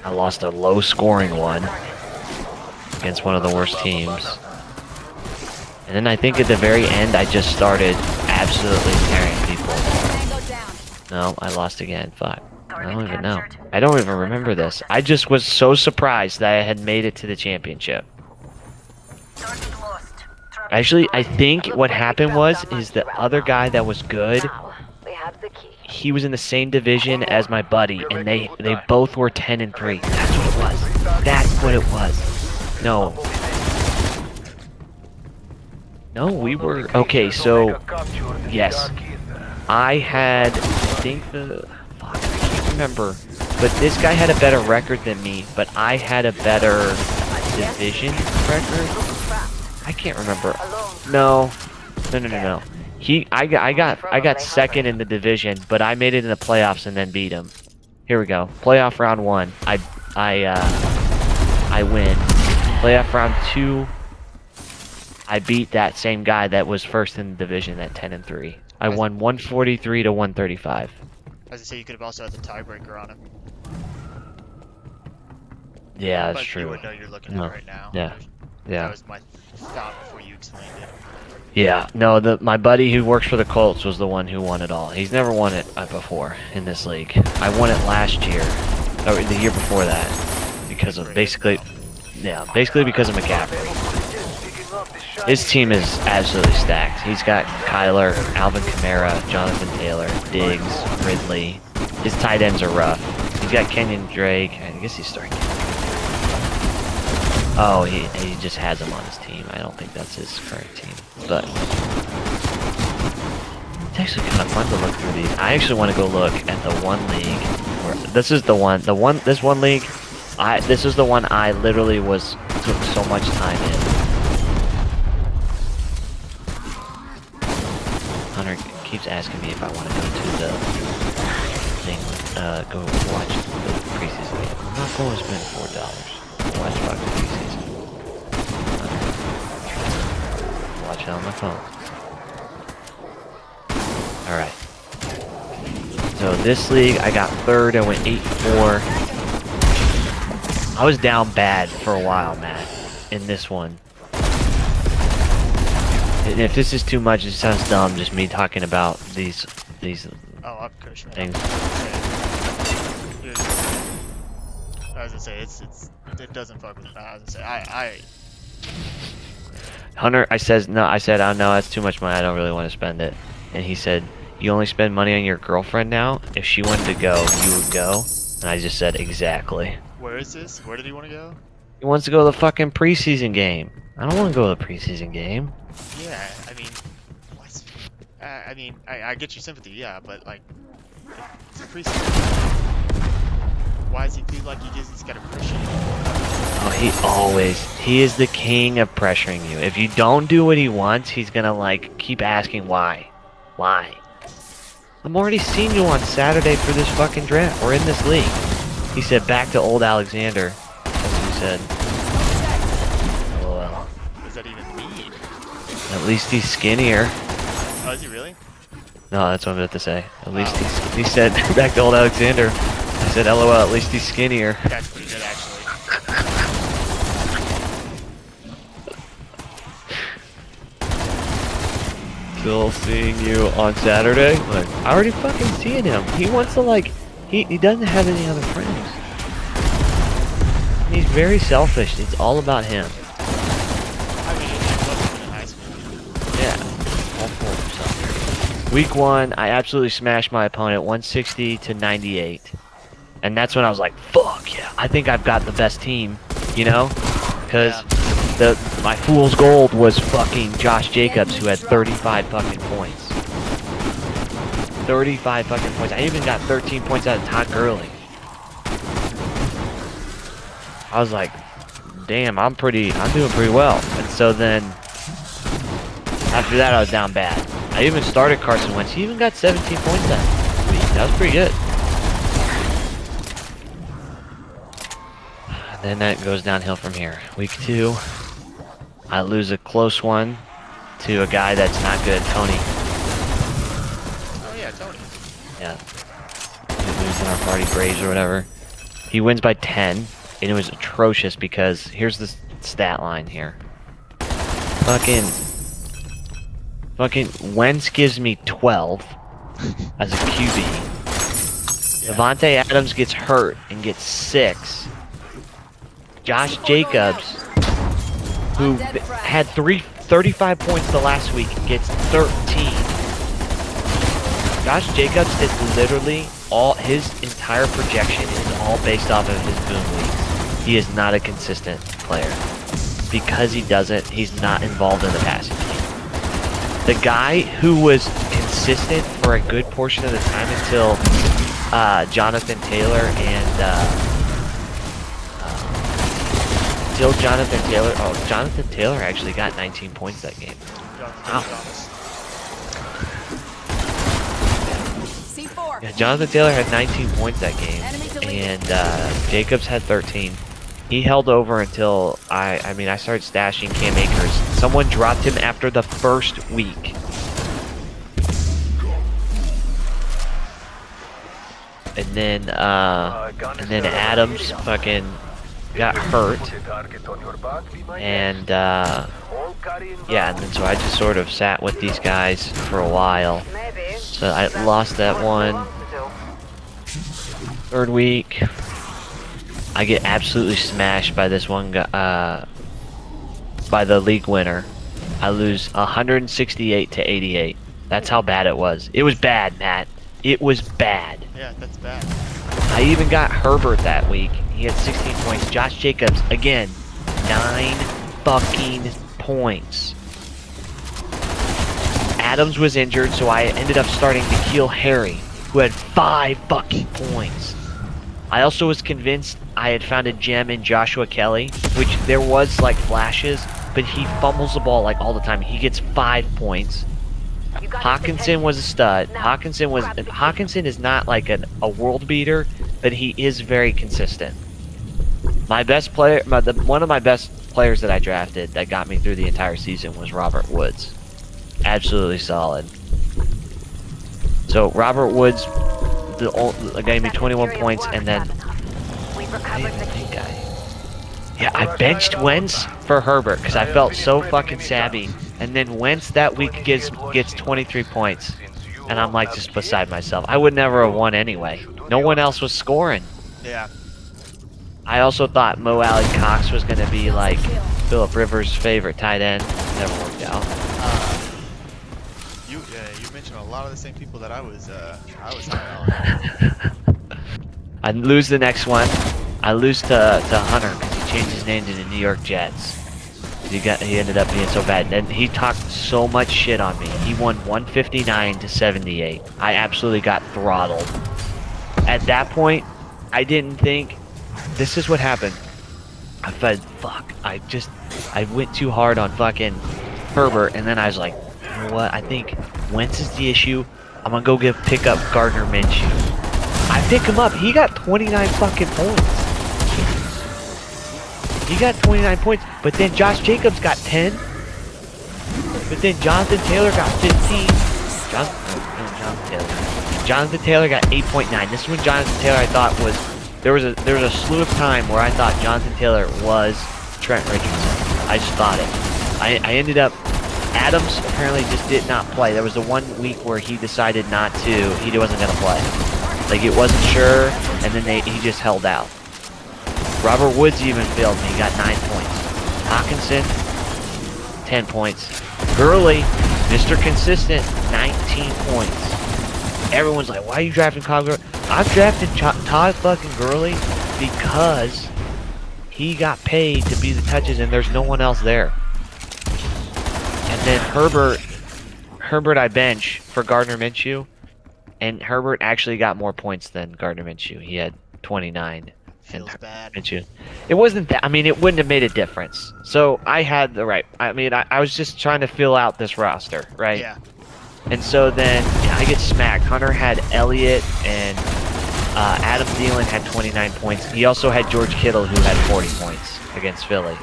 I lost a low-scoring one against one of the worst teams. And then I think at the very end, I just started absolutely tearing people. No, I lost again. Fuck. I don't even know. I don't even remember this. I just was so surprised that I had made it to the championship. Actually, I think what happened is the other guy that was good, he was in the same division as my buddy, and they both were 10-3. That's what it was. That's what it was. No. No, we were... Okay, so... Yes. I had... I think the... Fuck, I can't remember. But this guy had a better record than me, but I had a better division record. I can't remember. No. No. I got second in the division, but I made it in the playoffs and then beat him. Here we go. Playoff round 1. I win. Playoff round 2. I beat that same guy that was first in the division at 10-3. I won 143 to 135. As I say, you could have also had the tiebreaker on him. Yeah, that's but true. You would know you're looking at it right now. Yeah. That Yeah. was my thought before you explained it. Yeah. No, my buddy who works for the Colts was the one who won it all. He's never won it before in this league. I won it last year, or the year before that, because of basically because of McCaffrey. His team is absolutely stacked. He's got Kyler, Alvin Kamara, Jonathan Taylor, Diggs, Ridley. His tight ends are rough. He's got Kenyon Drake. I guess he's starting. Oh, he just has him on his team. I don't think that's his current team. But it's actually kind of fun to look through these. I actually want to go look at the one league. This is the one. This one league. This is the one I literally took so much time in. Hunter keeps asking me if I want to go to the thing. Go watch the preseason game. I'm not going to spend $4 to watch fucking preseason. Watch it on my phone. Alright. So this league, I got third. I went 8-4. I was down bad for a while, Matt, in this one. And if this is too much, it sounds dumb, just me talking about these Oh, I'm Kush, man. things. I was gonna say it doesn't fuck with me. I was gonna say I Hunter, I said, oh no, that's too much money, I don't really want to spend it. And he said, you only spend money on your girlfriend now? If she wanted to go, you would go? And I just said, exactly. Where is this? Where did he want to go? He wants to go to the fucking preseason game. I don't want to go to the preseason game. Yeah, I mean, what? I mean, I get your sympathy, yeah, but like, it's a preseason. Why does he feel like he's got to push you? Oh, he is the king of pressuring you. If you don't do what he wants, he's gonna like keep asking why. Why? I'm already seeing you on Saturday for this fucking draft. We're in this league. He said back to old Alexander. That's what he said. LOL. What does that even mean? At least he's skinnier. Oh, is he really? No, that's what I'm about to say. At least he said back to old Alexander. I said LOL, at least he's skinnier. That's pretty good, actually. Still seeing you on Saturday? Like, I already fucking seen him. He wants to like, he doesn't have any other friends. He's very selfish. It's all about him. I mean, it wasn't in high school. Yeah, all for himself. Week 1, I absolutely smashed my opponent 160 to 98. And that's when I was like, fuck yeah, I think I've got the best team, you know? Because my fool's gold was fucking Josh Jacobs, who had 35 fucking points. 35 fucking points. I even got 13 points out of Todd Gurley. I was like, damn, I'm doing pretty well. And so then, after that, I was down bad. I even started Carson Wentz. He even got 17 points that week. That was pretty good. Then that goes downhill from here. Week 2, I lose a close one to a guy that's not good, Tony. Oh yeah, Tony. Yeah. We lose in our party Braves or whatever. He wins by 10, and it was atrocious because here's the stat line here. Fucking Wentz gives me 12 as a QB. Yeah. Devontae Adams gets hurt and gets 6. Josh Jacobs, who had 35 points the last week, gets 13. Josh Jacobs is literally his entire projection is all based off of his boom weeks. He is not a consistent player. Because he's not involved in the passing game. The guy who was consistent for a good portion of the time until Jonathan Taylor Jonathan Taylor actually got 19 points that game. Wow. C4. Yeah, Jonathan Taylor had 19 points that game, and Jacobs had 13. He held over until I started stashing Cam Akers. Someone dropped him after the first week. And then Adams fucking got hurt, and yeah, and then so I just sort of sat with these guys for a while. Maybe. So I lost that one. Third week, I get absolutely smashed by this one guy, by the league winner. I lose 168 to 88. That's how bad it was. It was bad, Matt. It was bad. Yeah, that's bad. I even got Herbert that week. He had 16 points. Josh Jacobs, again, 9 fucking points. Adams was injured, so I ended up starting N'Keal Harry, who had 5 fucking points. I also was convinced I had found a gem in Joshua Kelly, which there was like flashes, but he fumbles the ball like all the time. He gets 5 points. Hawkinson was a stud. Hawkinson is not like a world beater, but he is very consistent. My best player, one of my best players that I drafted that got me through the entire season was Robert Woods. Absolutely solid. So Robert Woods gave me 21 points, and then I benched Wentz for Herbert because I felt so fucking savvy. And then Wentz that week gets 23 points. And I'm like just beside myself. I would never have won anyway. No one else was scoring. Yeah. I also thought Mo Alley Cox was going to be like Phillip Rivers' favorite tight end. Never worked out. You mentioned a lot of the same people that I was high on. I lose the next one. I lose to Hunter because he changed his name to the New York Jets. He ended up being so bad. And he talked so much shit on me. He won 159 to 78. I absolutely got throttled. At that point, I didn't think, this is what happened. I thought, fuck, I went too hard on fucking Herbert, and then I was like, you know what, I think Wentz is the issue. I'm gonna go pick up Gardner Minshew. I pick him up, he got 29 fucking points. He got 29 points, but then Josh Jacobs got 10. But then Jonathan Taylor got 15. Jonathan Taylor got 8.9. This is when Jonathan Taylor, I thought, was there was a slew of time where I thought Jonathan Taylor was Trent Richardson. I just thought it. I ended up, Adams apparently just did not play. There was the 1 week where he decided not to. He wasn't gonna play. Like it wasn't sure, and then he just held out. Robert Woods even failed me. He got 9 points. Hawkinson, 10 points. Gurley, Mr. Consistent, 19 points. Everyone's like, why are you drafting Todd Gurley? I've drafted Todd fucking Gurley because he got paid to be the touches and there's no one else there. And then Herbert I bench for Gardner Minshew, and Herbert actually got more points than Gardner Minshew. He had 29. Feels bad. It wasn't that. I mean, it wouldn't have made a difference. So I had the right. I mean, I was just trying to fill out this roster, right? Yeah. And so then I get smacked. Hunter had Elliott, and Adam Thielen had 29 points. He also had George Kittle, who had 40 points against Philly.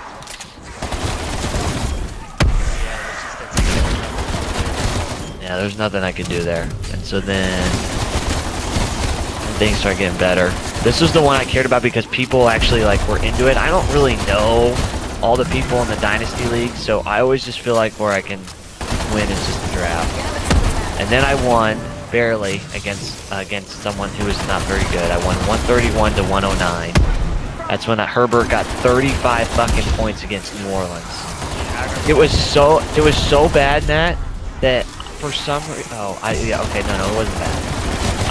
Yeah, there's nothing I could do there. And so then things start getting better. This was the one I cared about because people actually like were into it. I don't really know all the people in the Dynasty League, so I always just feel like where I can win is just the draft. And then I won barely against someone who was not very good. I won 131 to 109. That's when Herbert got 35 fucking points against New Orleans. It was so bad, Matt, that for some reason, it wasn't bad.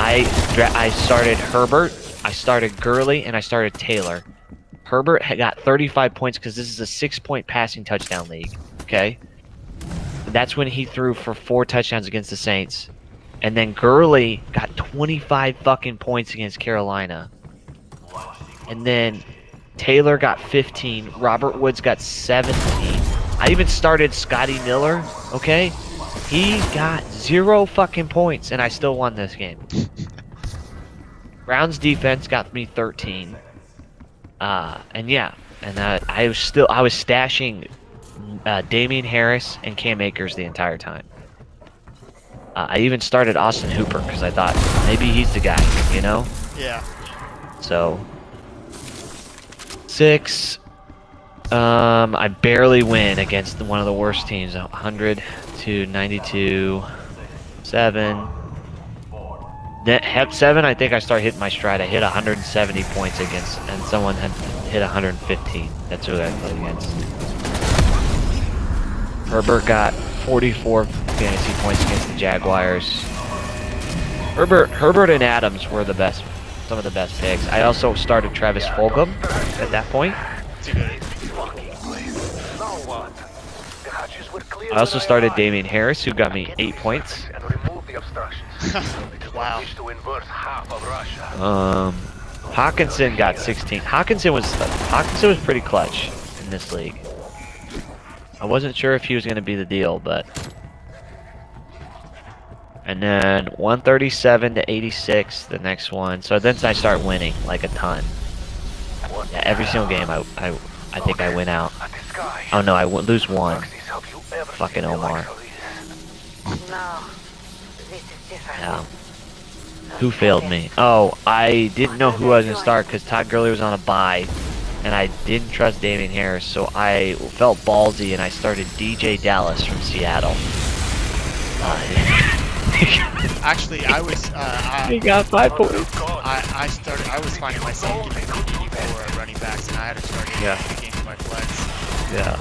I started Herbert, I started Gurley, and I started Taylor. Herbert had got 35 points because this is a 6-point passing touchdown league, okay? That's when he threw for 4 touchdowns against the Saints. And then Gurley got 25 fucking points against Carolina. And then Taylor got 15. Robert Woods got 17. I even started Scotty Miller, okay? He got 0 fucking points, and I still won this game. Brown's defense got me 13. And yeah, and I was stashing Damian Harris and Cam Akers the entire time. I even started Austin Hooper because I thought maybe he's the guy, you know? Yeah. So 6. I barely win against one of the worst teams. 100 to 92. 7. Hep 7, I think I started hitting my stride. I hit 170 points against, and someone had hit 115. That's who I played against. Herbert got 44 fantasy points against the Jaguars. Herbert and Adams were the best, some of the best picks. I also started Travis Fulgham at that point. I also started Damian Harris, who got me 8 points. Wow. Hawkinson got 16. Hawkinson was pretty clutch in this league. I wasn't sure if he was going to be the deal, but. And then 137 to 86, the next one. So then I start winning like a ton. Yeah, every single game I think I win out. Oh no, I lose one. Fucking Omar. No, this is different. Yeah. Who failed me? Oh, I didn't know who I was going to start because Todd Gurley was on a bye. And I didn't trust Damian Harris, so I felt ballsy and I started DJ Dallas from Seattle. Actually, I was. He got 5 points. I was finding myself giving 84 running backs, and I had to start getting the game for my flex. Yeah.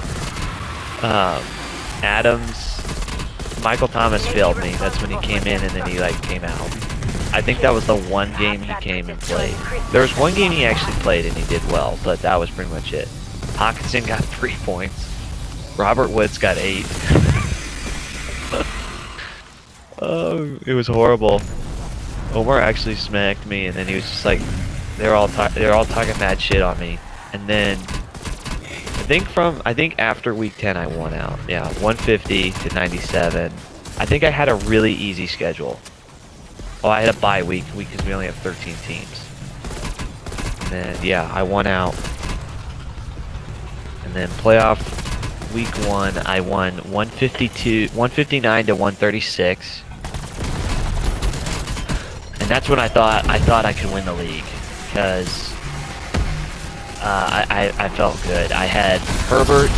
Adams, Michael Thomas failed me. That's when he came in and then he like came out. I think that was the one game he came and played. There was one game he actually played and he did well, but that was pretty much it. Hawkinson got 3 points. Robert Woods got 8. It was horrible. Omar actually smacked me, and then he was just like, they're all talking mad shit on me, and then I think after week 10 I won out. Yeah, 150 to 97. I think I had a really easy schedule. Oh, I had a bye week because we only have 13 teams. And then yeah, I won out. And then playoff week 1, I won 159 to 136. And that's when I thought I could win the league because I felt good. I had Herbert,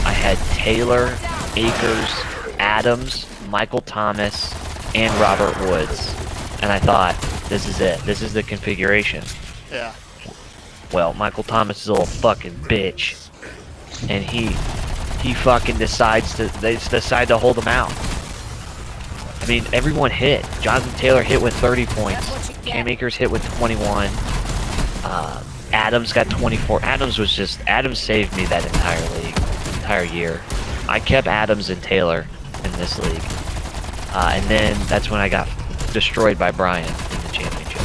I had Taylor, Akers, Adams, Michael Thomas, and Robert Woods. And I thought, this is it. This is the configuration. Yeah. Well, Michael Thomas is a little fucking bitch. And he fucking decides to hold him out. I mean, everyone hit. Jonathan Taylor hit with 30 points. Cam Akers hit with 21. Adams got 24. Adams saved me that entire year. I kept Adams and Taylor in this league. And then that's when I got destroyed by Brian in the championship.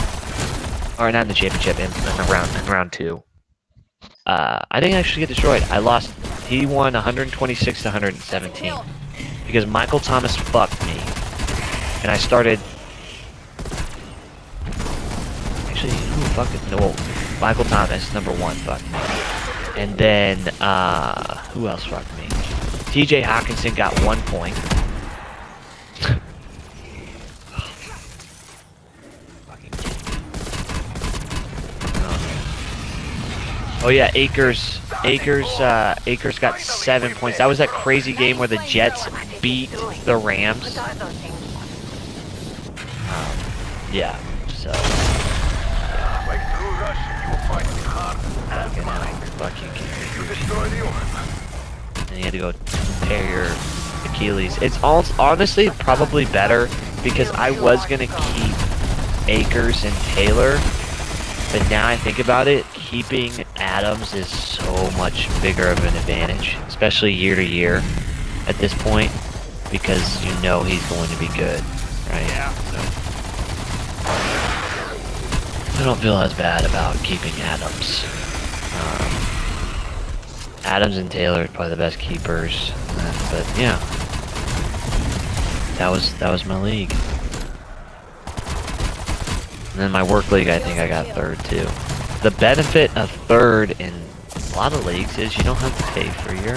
Or not in the championship, in round 2. I didn't actually get destroyed. I lost. He won 126 to 117 because Michael Thomas fucked me, and I started. Actually, who fucked it? No, Michael Thomas, #1, fucked me, and then who else fucked me? T.J. Hawkinson got 1 point. Oh yeah, Akers got 7 points. That was that crazy game where the Jets beat the Rams. Yeah, so. And you had to go tear your Achilles. It's honestly probably better because I was gonna keep Akers and Taylor. But now I think about it, keeping Adams is so much bigger of an advantage, especially year to year at this point, because you know he's going to be good, right? Yeah. So, I don't feel as bad about keeping Adams. Adams and Taylor are probably the best keepers, but yeah, that was my league. And then my work league, I think I got 3rd too. The benefit of 3rd in a lot of leagues is you don't have to pay for your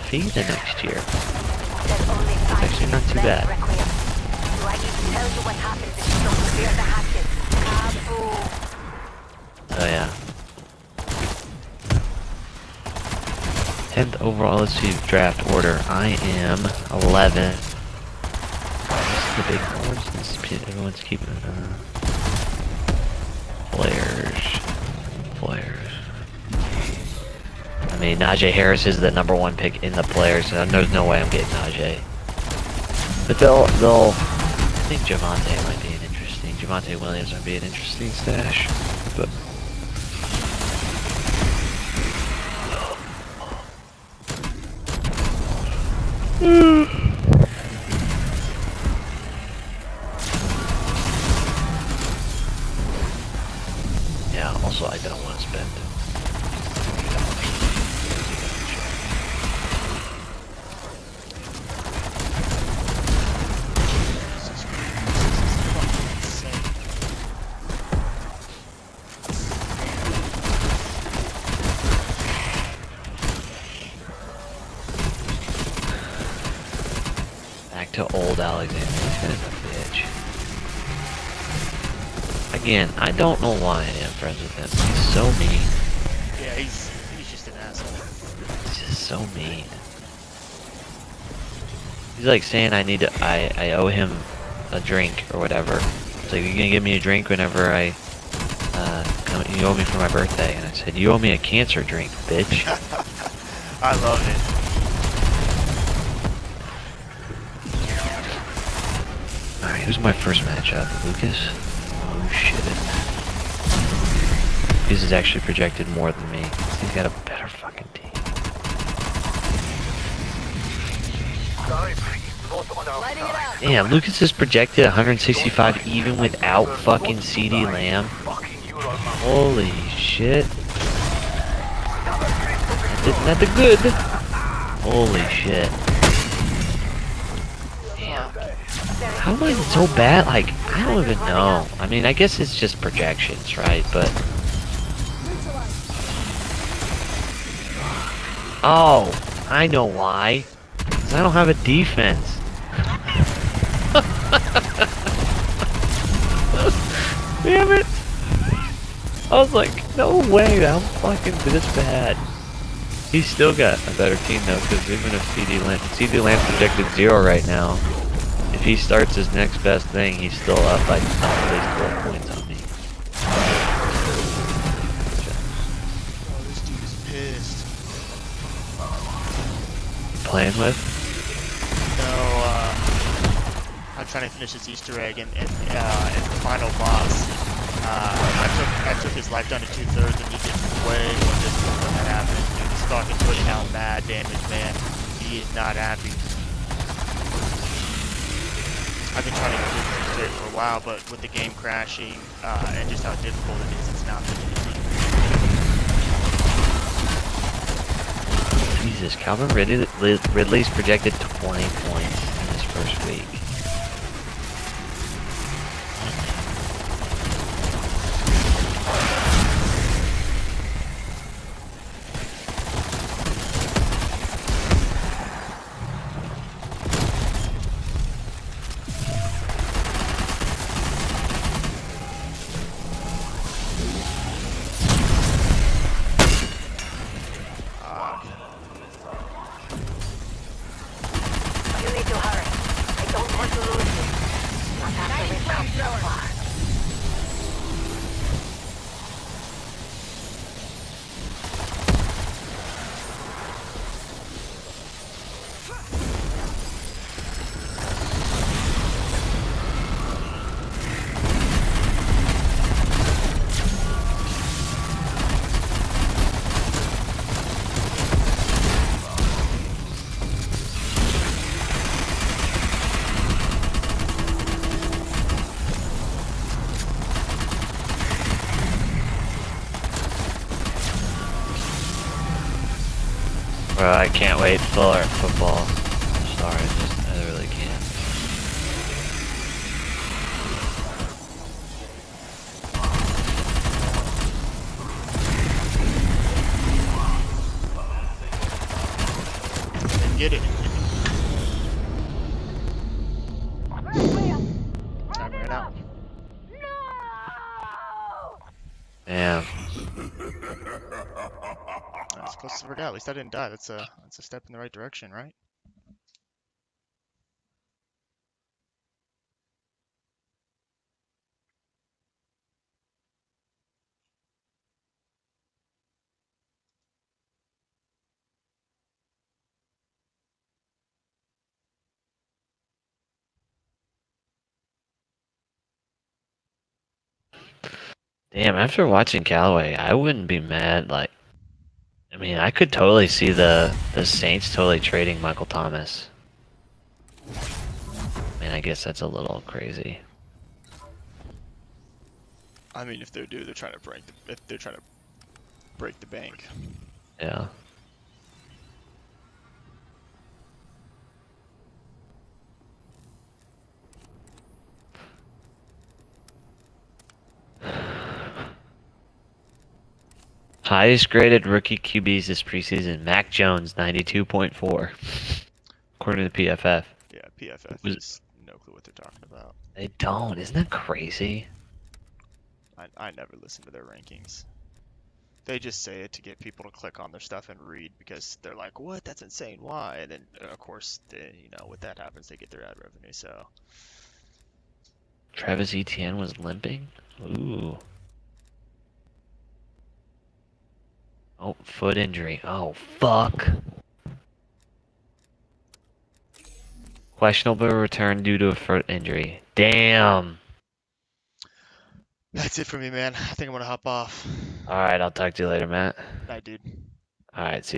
fee the next year. It's actually not too bad. Oh yeah. 10th overall. Let's see draft order. I am 11. This is the big ones. Everyone's keeping players. I mean, Najee Harris is the #1 pick in the players, so there's no way I'm getting Najee. But they'll. I think Javonte might be an interesting. Javonte Williams might be an interesting stash, but. Yeah, also I don't want to spend. Back to old Alexander. This guy's a bitch. Again, I don't know why I am friends with him. He's so mean. Yeah, he's just an asshole. He's just so mean. He's like saying I owe him a drink or whatever. It's like, you're gonna give me a drink whenever you owe me for my birthday. And I said, you owe me a cancer drink, bitch. I love it. Alright, who's my first matchup? Lucas? Oh shit. Lucas is actually projected more than me. He's got a better fucking team. Lighting it up. Damn, Lucas is projected 165 even without fucking CeeDee Lamb. Holy shit. Not the good. Holy shit. Damn. How am I so bad? Like, I don't even know. I mean, I guess it's just projections, right? But... Oh, I know why. 'Cause I don't have a defense. Damn it. I was like, no way, I'm fucking this bad. He's still got a better team though, because even if CeeDee Lamb's projected 0 right now, if he starts his next best thing, he's still up by at least 12 points on me. Oh, this dude is pissed. Playing with? No, I'm trying to finish this Easter egg, and the final boss, I took his life down to 2/3, and he did way more difficult when that happened. He was fucking putting out mad damage, man. He is not happy. I've been trying to get this Easter egg for a while, but with the game crashing, and just how difficult it is, it's not been easy. Jesus, Calvin Ridley's projected 20 points in his first week. Bro, I can't wait for football. Sorry, I really can't. Get it. Time ran out. Damn. That's close to forget. At least I didn't die. That's a step in the right direction, right? Damn, after watching Callaway, I wouldn't be mad. Like, I mean, I could totally see the Saints totally trading Michael Thomas. I mean, I guess that's a little crazy. I mean, if they're trying to break the bank. Yeah. Highest graded rookie QBs this preseason, Mac Jones, 92.4, according to PFF. Yeah, PFF has no clue what they're talking about. They don't. Isn't that crazy? I never listen to their rankings. They just say it to get people to click on their stuff and read because they're like, "What? That's insane. Why?" And then, of course, when that happens, they get their ad revenue. So Travis Etienne was limping? Ooh. Oh, foot injury. Oh, fuck. Questionable return due to a foot injury. Damn. that's it for me, man. I think I'm gonna hop off. Alright, I'll talk to you later, Matt. Night, dude. Alright, see you.